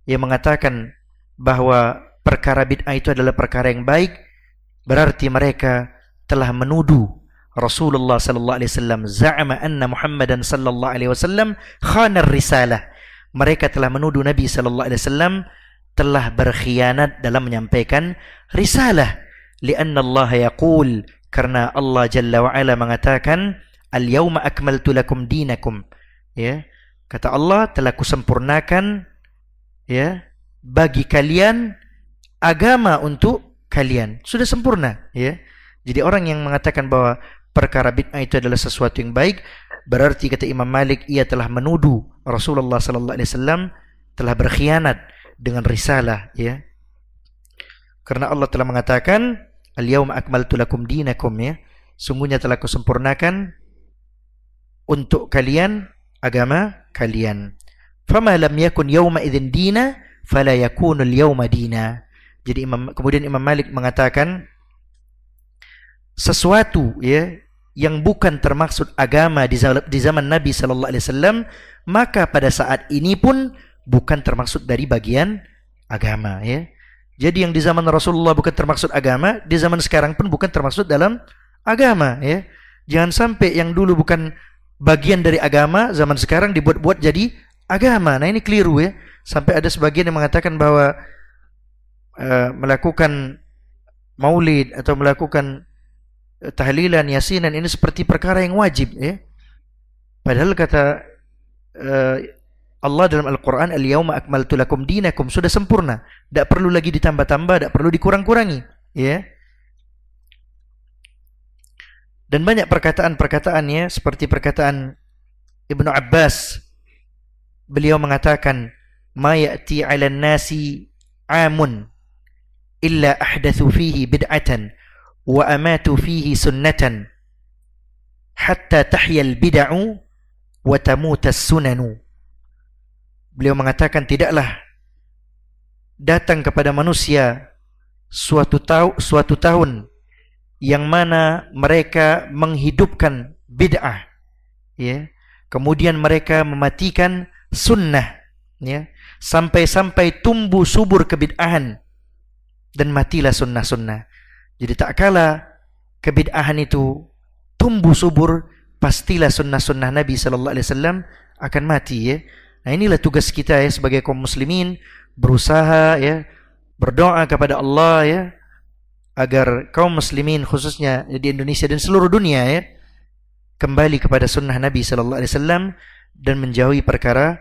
yang mengatakan bahwa perkara bid'ah itu adalah perkara yang baik, berarti mereka telah menuduh Rasulullah sallallahu alaihi wasallam. Za'ama anna Muhammadan sallallahu alaihi wasallam khana risalah. Mereka telah menuduh Nabi sallallahu alaihi wasallam telah berkhianat dalam menyampaikan risalah. Lianna Allah yaqul, karena Allah Jalla wa Ala mengatakan, Al-yawma akmaltu lakum dinakum. Ya. Kata Allah, telah kusempurnakan ya bagi kalian agama untuk kalian. Sudah sempurna, ya. Jadi orang yang mengatakan bahwa perkara bid'ah itu adalah sesuatu yang baik, berarti kata Imam Malik ia telah menuduh Rasulullah sallallahu alaihi wasallam telah berkhianat dengan risalah, ya. Karena Allah telah mengatakan, "Al-yawma akmaltu lakum dinakum," ya. Sungguhnya telah kusempurnakan untuk kalian agama kalian. Fama lam yakun yawma idzin dina fala yakunu al-yawma dina. Jadi kemudian Imam Malik mengatakan sesuatu ya yang bukan termaksud agama di zaman Nabi sallallahu alaihi wasallam, maka pada saat ini pun bukan termaksud dari bagian agama, ya. Jadi yang di zaman Rasulullah bukan termaksud agama, di zaman sekarang pun bukan termaksud dalam agama, ya. Jangan sampai yang dulu bukan bagian dari agama, zaman sekarang dibuat-buat jadi agama. Nah, ini keliru, ya. Sampai ada sebagian yang mengatakan bahwa melakukan maulid atau melakukan tahlilan, yasinan ini seperti perkara yang wajib, ya. Padahal kata Allah dalam Al-Quran, "Al-yawma akmaltu lakum dinakum," sudah sempurna, tidak perlu lagi ditambah-tambah, tidak perlu dikurang-kurangi, ya. Dan banyak perkataan-perkataannya seperti perkataan Ibnu Abbas. Beliau mengatakan, "Ma ya'ti 'alan nasi 'amun illa ahdathu fihi bid'atan wa amatu fihi sunnatan hatta tahyal bid'u wa tamutas sunanu." Beliau mengatakan tidaklah datang kepada manusia suatu tahun yang mana mereka menghidupkan bid'ah, ya. Kemudian mereka mematikan sunnah, ya, sampai-sampai tumbuh subur kebid'ahan dan matilah sunnah-sunnah. Jadi tak kala kebid'ahan itu tumbuh subur, pastilah sunnah-sunnah Nabi sallallahu alaihi wasallam akan mati, ya. Nah, inilah tugas kita, ya, sebagai kaum muslimin, berusaha, ya, berdoa kepada Allah, ya, agar kaum muslimin khususnya di Indonesia dan seluruh dunia, ya, kembali kepada sunnah Nabi sallallahu alaihi wasallam dan menjauhi perkara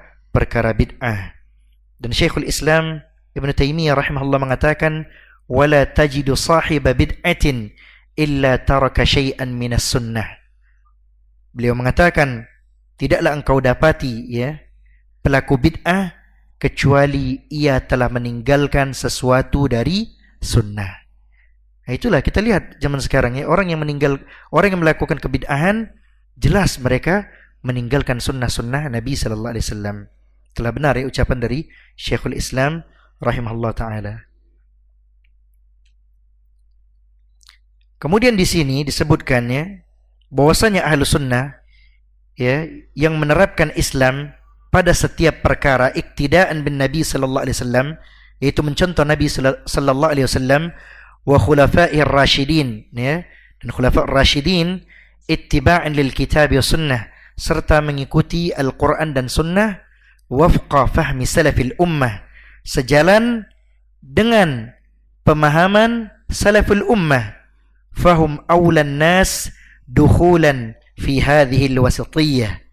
bid'ah. Dan Syekhul Islam Ibn Taimiyah rahimahullah mengatakan, "Wala tajidu sahiba bid'atin illa taraka syai'an minas sunnah." Beliau mengatakan, tidaklah engkau dapati, ya, pelaku bid'ah kecuali ia telah meninggalkan sesuatu dari sunnah. Nah, itulah kita lihat zaman sekarang, ya, orang yang melakukan kebid'ahan, jelas mereka meninggalkan sunnah-sunnah Nabi sallallahu alaihi wasallam. Telah benar, ya, ucapan dari Syekhul Islam rahimahullah taala. Kemudian di sini disebutkannya bahwasanya ahlu sunnah, ya, yang menerapkan Islam pada setiap perkara iktidaan bin Nabi sallallahu alaihi wasallam, yaitu mencontoh Nabi sallallahu alaihi wasallam wa khulafa'ir rasyidin, ya, dan khulafa' rasyidin ittiba'an lil kitab wa sunnah, serta mengikuti Al-Qur'an dan sunnah wafqa fahmi salafil ummah, sejalan dengan pemahaman salaful ummah, fahum awlan nas dukhulan fi hadhihi al-wasitiyah.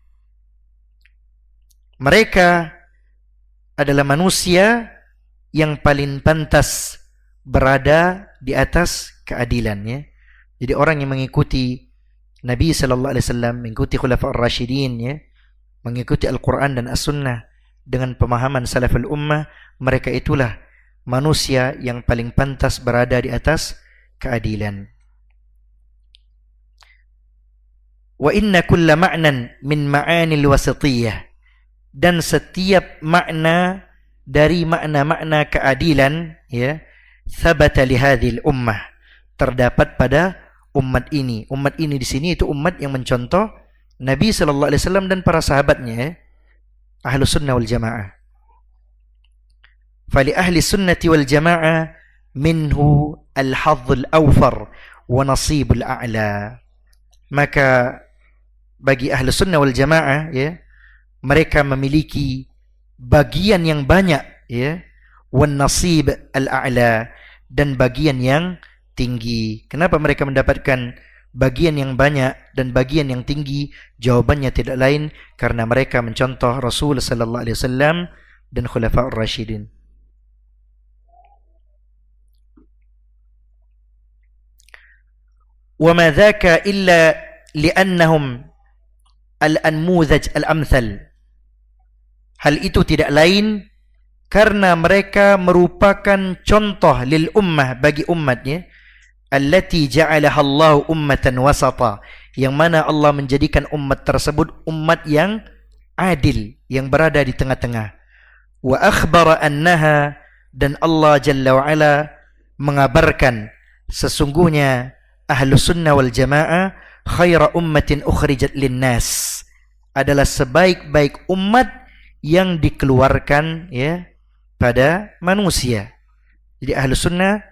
Mereka adalah manusia yang paling pantas berada di atas keadilan, ya. Jadi orang yang mengikuti Nabi sallallahu alaihi wasallam, mengikuti khulafa' ar-rasyidin, ya, mengikuti Al-Qur'an dan As-Sunnah dengan pemahaman salaful ummah, mereka itulah manusia yang paling pantas berada di atas keadilan. Wa inna kulla ma'nan min ma'anil wasitiyah, dan setiap makna dari makna-makna keadilan, ya, thabata li hadhil ummah, terdapat pada umat ini. Umat ini di sini itu umat yang mencontoh Nabi sallallahu alaihi wasallam dan para sahabatnya, ya, Ahlus Sunnah wal Jamaah. Fali ahli sunnati wal jamaah minhu al-hadhul awfar wa nasibul a'la. Maka bagi ahli sunnah wal jamaah, ya, mereka memiliki bagian yang banyak, ya, wan nasib al-a'la, dan bagian yang tinggi. Kenapa mereka mendapatkan bagian yang banyak dan bagian yang tinggi? Jawabannya tidak lain karena mereka mencontoh Rasul sallallahu alaihi wasallam dan Khulafaur Rasyidin. Wa ma dzaka illa li'annahum al-anmudhaj al-amthal. Hal itu tidak lain karena mereka merupakan contoh lil ummah, bagi umatnya, allati ja'alaha Allah ummatan wasata, yang mana Allah menjadikan umat tersebut umat yang adil, yang berada di tengah-tengah. Wa akhbara annaha, dan Allah Jalla wa Ala mengabarkan sesungguhnya Ahlus Sunnah wal Jamaah khaira ummatin ukhrijat linnas, adalah sebaik-baik umat yang dikeluarkan ya pada manusia. Jadi Ahlus Sunnah,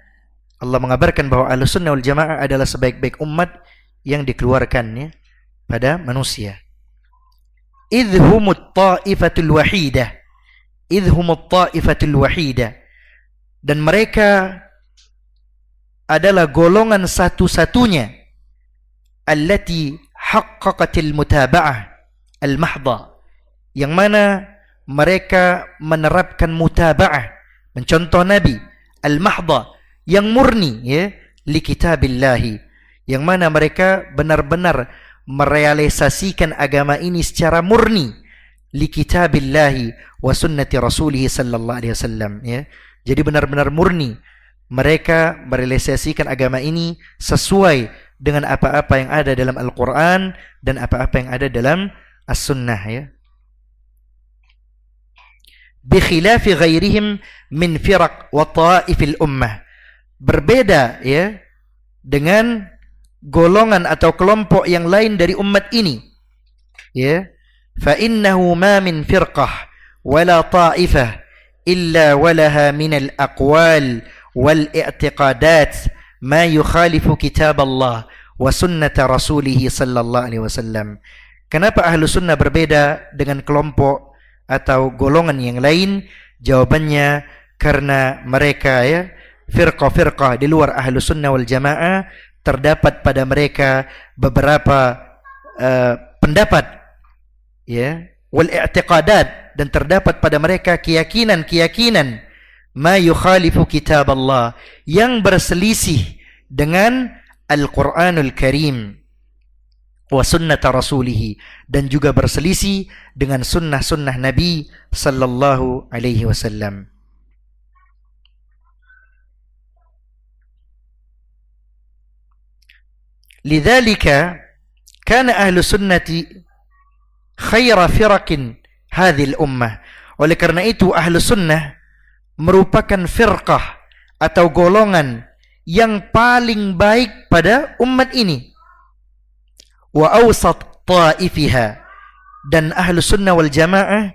Allah mengabarkan bahwa Ahlus Sunnah wal Jamaah adalah sebaik-baik umat yang dikeluarkan ya pada manusia. Idhumut ta'ifatul wahidah, idhumut ta'ifatul wahidah, dan mereka adalah golongan satu-satunya allati haqqaqatil mutaba'ah al-mahdha, yang mana mereka menerapkan mutaba'ah, mencontoh Nabi, al-mahdha, yang murni ya, li kitabillahi, yang mana mereka benar-benar merealisasikan agama ini secara murni, li kitabillahi wa sunnati rasulih sallallahu alaihi wasallam ya. Jadi benar-benar murni mereka merealisasikan agama ini sesuai dengan apa-apa yang ada dalam Al-Quran dan apa-apa yang ada dalam As-Sunnah ya. Bikhilafi ghairihim min firaq wa ta'ifil ummah, berbeda ya dengan golongan atau kelompok yang lain dari umat ini ya. Fa innahu ma min firqah wala ta'ifah illa walaha min al-aqwal wal i'tiqadat ma yukhalifu kitab Allah wa sunnata rasulih sallallahu alaihi wasallam. Kenapa ahlu sunnah berbeda dengan kelompok atau golongan yang lain? Jawabannya karena mereka ya, firqah-firqah di luar ahlu sunnah wal jamaah, terdapat pada mereka beberapa pendapat ya, wal i'tiqadat, dan terdapat pada mereka keyakinan-keyakinan ma yukhalifu kitab Allah, yang berselisih dengan Al-Quranul Karim, wa sunnata rasulih, dan juga berselisih dengan sunnah-sunnah Nabi sallallahu alaihi wasallam. Lidzalika kana ahlu sunnati khaira firaqin hadhil ummah. Oleh karena itu ahlu sunnah merupakan firqah atau golongan yang paling baik pada umat ini. Wa awsat ta'ifiha, dan ahlu sunnah wal jamaah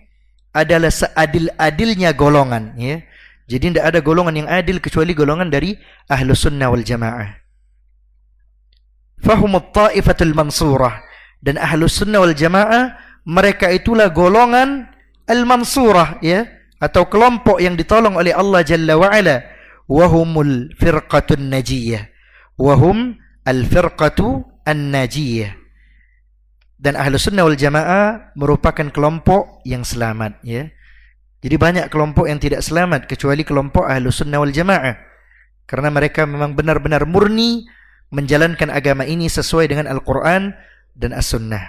adalah seadil-adilnya golongan ya. Jadi tidak ada golongan yang adil kecuali golongan dari ahlu sunnah wal jamaah. Fahumut ta'ifatul mansurah, dan ahlu sunnah wal jamaah mereka itulah golongan al-mansurah ya, atau kelompok yang ditolong oleh Allah Jalla wa'ala. Wahumul firqatun najiyah, wahum al-firqatu an-najiyah, dan ahlu sunnah wal jamaah merupakan kelompok yang selamat ya. Jadi banyak kelompok yang tidak selamat kecuali kelompok ahlu sunnah wal jamaah, karena mereka memang benar-benar murni menjalankan agama ini sesuai dengan Al-Quran dan As-Sunnah.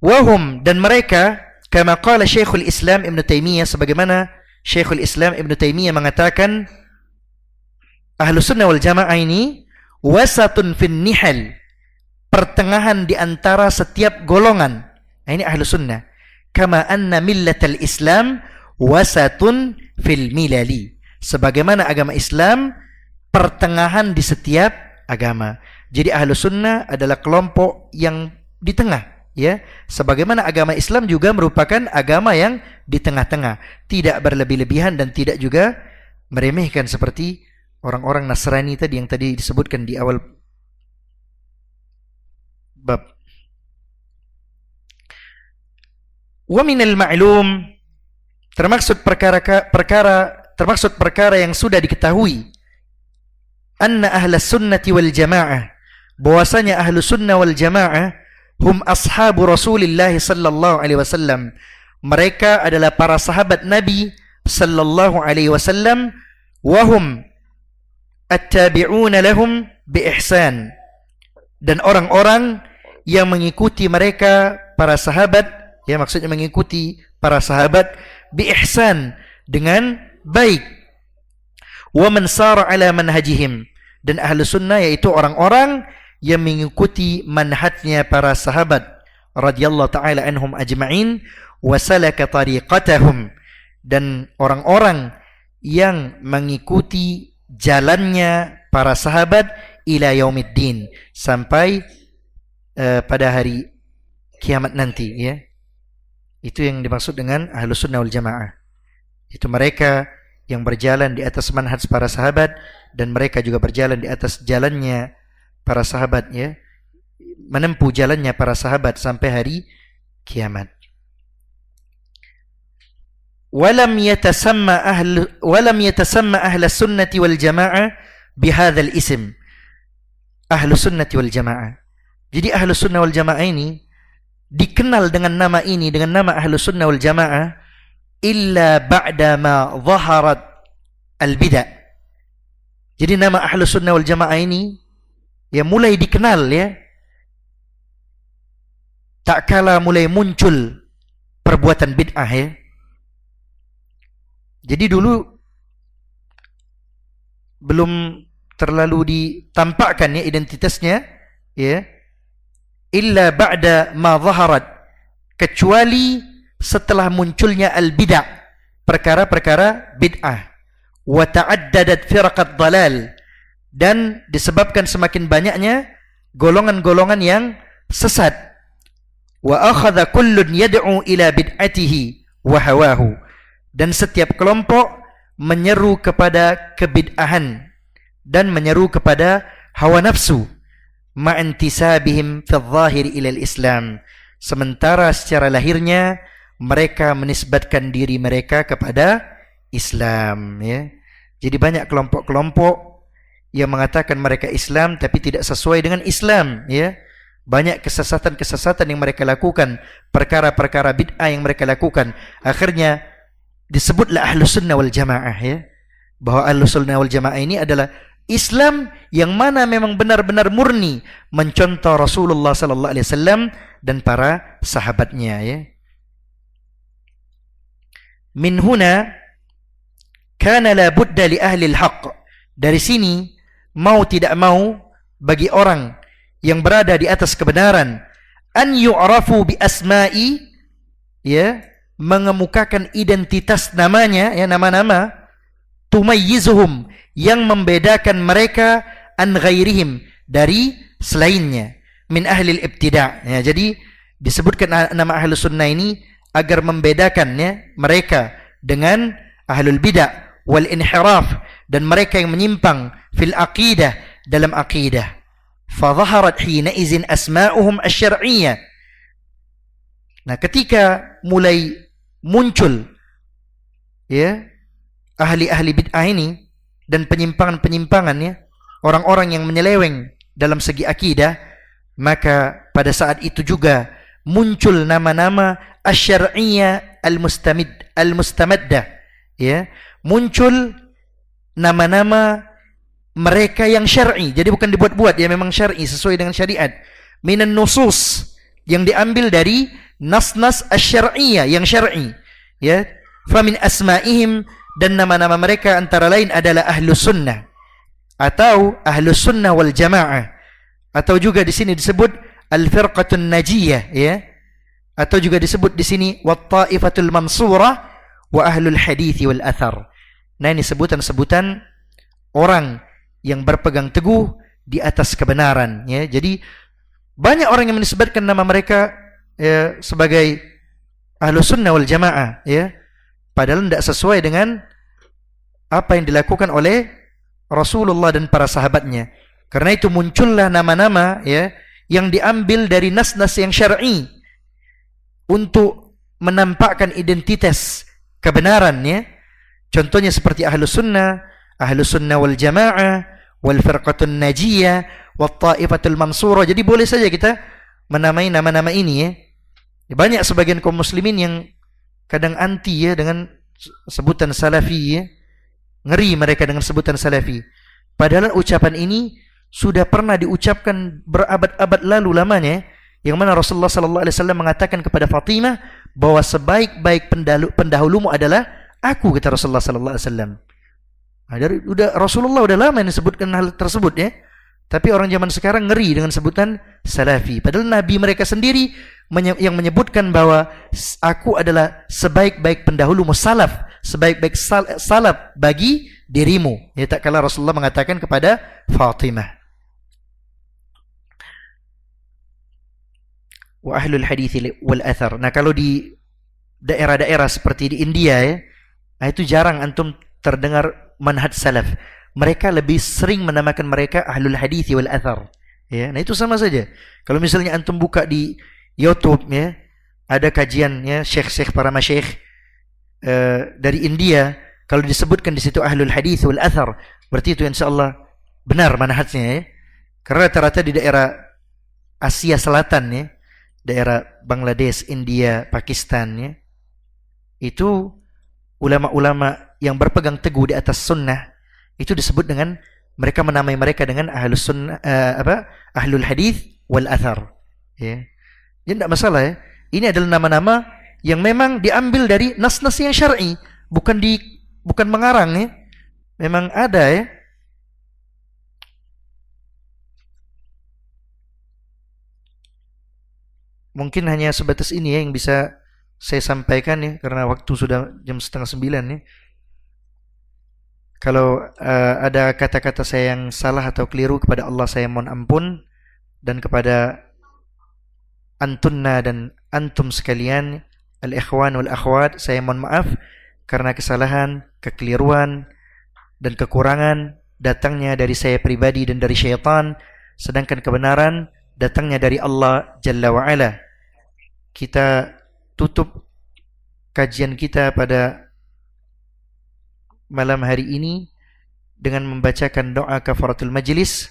Wahum, dan mereka, kama qala Syekhul Islam Ibn Taymiyah, sebagaimana Syekhul Islam Ibn Taymiyah mengatakan, ahlu sunnah wal jamaah ini wasatun fin nihal, pertengahan di antara setiap golongan. Nah, ini ahlu sunnah. Kama anna millatal Islam wasatun fil milali, sebagaimana agama Islam pertengahan di setiap agama. Jadi ahlu sunnah adalah kelompok yang di tengah ya, sebagaimana agama Islam juga merupakan agama yang di tengah-tengah, tidak berlebih-lebihan dan tidak juga meremehkan seperti orang-orang Nasrani tadi yang tadi disebutkan di awal bab. Wa minal ma'lum, termaksud perkara yang sudah diketahui, anna ahlus sunnati wal jamaah, bahwasanya ahlus sunnah wal jamaah hum ashabu Rasulillah sallallahu alaihi wasallam, mereka adalah para sahabat Nabi sallallahu alaihi wasallam, wa hum at-tabi'una lahum bi ihsan, dan orang-orang yang mengikuti mereka para sahabat, ya maksudnya mengikuti para sahabat bi ihsan, dengan baik. Wa man sara ala manhajihim, dan ahlu sunnah yaitu orang-orang yang mengikuti manhajnya para sahabat radhiyallahu taala anhum ajma'in, wa salaka tariqatahum, dan orang-orang yang mengikuti jalannya para sahabat ila yaumiddin, sampai pada hari kiamat nanti, ya. Itu yang dimaksud dengan ahlus sunnah wal jamaah. Itu mereka yang berjalan di atas manhaj para sahabat, dan mereka juga berjalan di atas jalannya para sahabat, ya, menempuh jalannya para sahabat sampai hari kiamat. Walam yatasamma ahlus sunnati wal jamaah bihadzal ism, ahlus sunnati wal jamaah. Jadi ahlus sunnah wal jamaah ini dikenal dengan nama ini, dengan nama ahlus sunnah wal jamaah, illa ba'da ma zaharat al-bid'ah. Jadi nama ahlus sunnah wal jamaah ini ya mulai dikenal, ya, tak kala mulai muncul perbuatan bid'ah, ya. Jadi dulu belum terlalu ditampakkan, ya, identitasnya, ya, illa ba'da ma zaharat, kecuali setelah munculnya al-bid'ah, perkara-perkara bid'ah, wa ta'addadat firaqat dalal, dan disebabkan semakin banyaknya golongan-golongan yang sesat, wa akhadha kullun yad'u ila bid'atihi wa hawahu, dan setiap kelompok menyeru kepada kebid'ahan dan menyeru kepada hawa nafsu, ma'antisabihim fi dhahiri ila al-islam, sementara secara lahirnya mereka menisbatkan diri mereka kepada Islam, ya. Jadi banyak kelompok-kelompok yang mengatakan mereka Islam tapi tidak sesuai dengan Islam, ya. Banyak kesesatan-kesesatan yang mereka lakukan, perkara-perkara bid'ah yang mereka lakukan. Akhirnya disebutlah ahlus sunnah wal jamaah, ya, bahwa ahlus sunnah wal jamaah ini adalah Islam yang mana memang benar-benar murni mencontoh Rasulullah sallallahu alaihi wasallam dan para sahabatnya, ya. Min huna kana la budda li ahli al-haq, dari sini mau tidak mau bagi orang yang berada di atas kebenaran, an yu'rafu bi asma'i, ya, mengemukakan identitas namanya, ya, nama-nama tumayyizuhum, yang membedakan mereka an ghairihim, dari selainnya, min ahli al-ibtida', ya. Jadi disebutkan nama ahlus sunnah ini agar membedakan, ya, mereka dengan ahlul bidah wal inhiraf, dan mereka yang menyimpang fil aqidah, dalam aqidah. Fa dhaharat hina izin asma'uhum asy-syar'iyyah. Nah, ketika mulai muncul, ya, ahli-ahli bid'ah ini dan penyimpangan-penyimpangannya, orang-orang yang menyeleweng dalam segi akidah, maka pada saat itu juga muncul nama-nama asy-syar'iyyah al-mustamaddah, ya, muncul nama-nama mereka yang syar'i. Jadi bukan dibuat-buat, ya, memang syar'i, sesuai dengan syariat. Minan nusus, yang diambil dari nas-nas asy-syar'iyyah yang syar'i, ya. Fa min asma'ihim, dan nama-nama mereka antara lain adalah ahlus sunnah atau ahlus sunnah wal jamaah, atau juga di sini disebut al-firqatun najiyah, ya, atau juga disebut di sini wat ta'ifatul mansurah wa ahlul hadits wal athar. Nah, ini sebutan-sebutan orang yang berpegang teguh di atas kebenaran, ya. Jadi banyak orang yang menisbatkan nama mereka, ya, sebagai ahlus sunnah wal jamaah, ya, padahal tidak sesuai dengan apa yang dilakukan oleh Rasulullah dan para sahabatnya. Karena itu muncullah nama-nama, ya, yang diambil dari nas-nas yang syar'i untuk menampakkan identitas kebenaran, ya. Contohnya seperti ahlus sunnah wal jamaah, wal firqatun najiyah wat ta'ifatul mansurah. Jadi boleh saja kita menamai nama-nama ini ya. Banyak sebagian kaum muslimin yang kadang anti ya dengan sebutan salafi ya. Ngeri mereka dengan sebutan salafi. Padahal ucapan ini sudah pernah diucapkan berabad-abad lalu lamanya, yang mana Rasulullah sallallahu alaihi wasallam mengatakan kepada Fatimah bahwa sebaik-baik pendahulumu adalah aku, kata Rasulullah sallallahu alaihi wasallam. Rasulullah udah lama disebutkan hal tersebut ya. Tapi orang zaman sekarang ngeri dengan sebutan salafi. Padahal Nabi mereka sendiri yang menyebutkan bahwa aku adalah sebaik-baik pendahulumu, salaf, sebaik-baik salaf bagi dirimu. Ya, tak kala Rasulullah mengatakan kepada Fatimah. Wa ahlul hadits wal athar. Nah, kalau di daerah-daerah seperti di India ya, nah itu jarang antum terdengar manhaj salaf. Mereka lebih sering menamakan mereka ahlul hadits wal athar. Ya, nah itu sama saja. Kalau misalnya antum buka di YouTube ya, ada kajian ya syekh-syekh para masyayikh dari India, kalau disebutkan di situ ahlul hadits wal athar, berarti itu insyaallah benar manhajnya ya. Karena rata-rata di daerah Asia Selatan ya, daerah Bangladesh, India, Pakistan ya, itu ulama-ulama yang berpegang teguh di atas sunnah itu disebut dengan, mereka menamai mereka dengan ahlus sunnah, ahlul hadits wal athar ya. Jadi tidak masalah ya. Ini adalah nama-nama yang memang diambil dari nas-nas yang syar'i, bukan mengarang ya. Memang ada ya. Mungkin hanya sebatas ini ya yang bisa saya sampaikan ya, karena waktu sudah jam 8:30 ya. Kalau ada kata-kata saya yang salah atau keliru, kepada Allah saya mohon ampun, dan kepada antunna dan antum sekalian, al-ikhwan wal akhwat, saya mohon maaf karena kesalahan, kekeliruan dan kekurangan datangnya dari saya pribadi dan dari syaitan, sedangkan kebenaran datangnya dari Allah Jalla wa Ala. Kita tutup kajian kita pada malam hari ini dengan membacakan doa kafaratul majlis.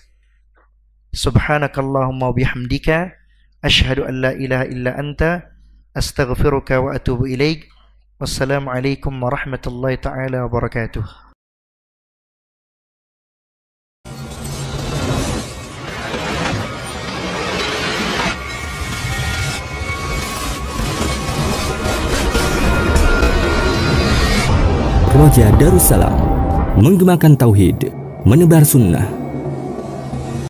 Subhanakallahumma bihamdika asyhadu an la ilaha illa anta astaghfiruka wa atubu ilaik. Wassalamualaikum warahmatullahi taala wabarakatuh. Roja Darussalam, menggemakan tauhid, menebar sunnah.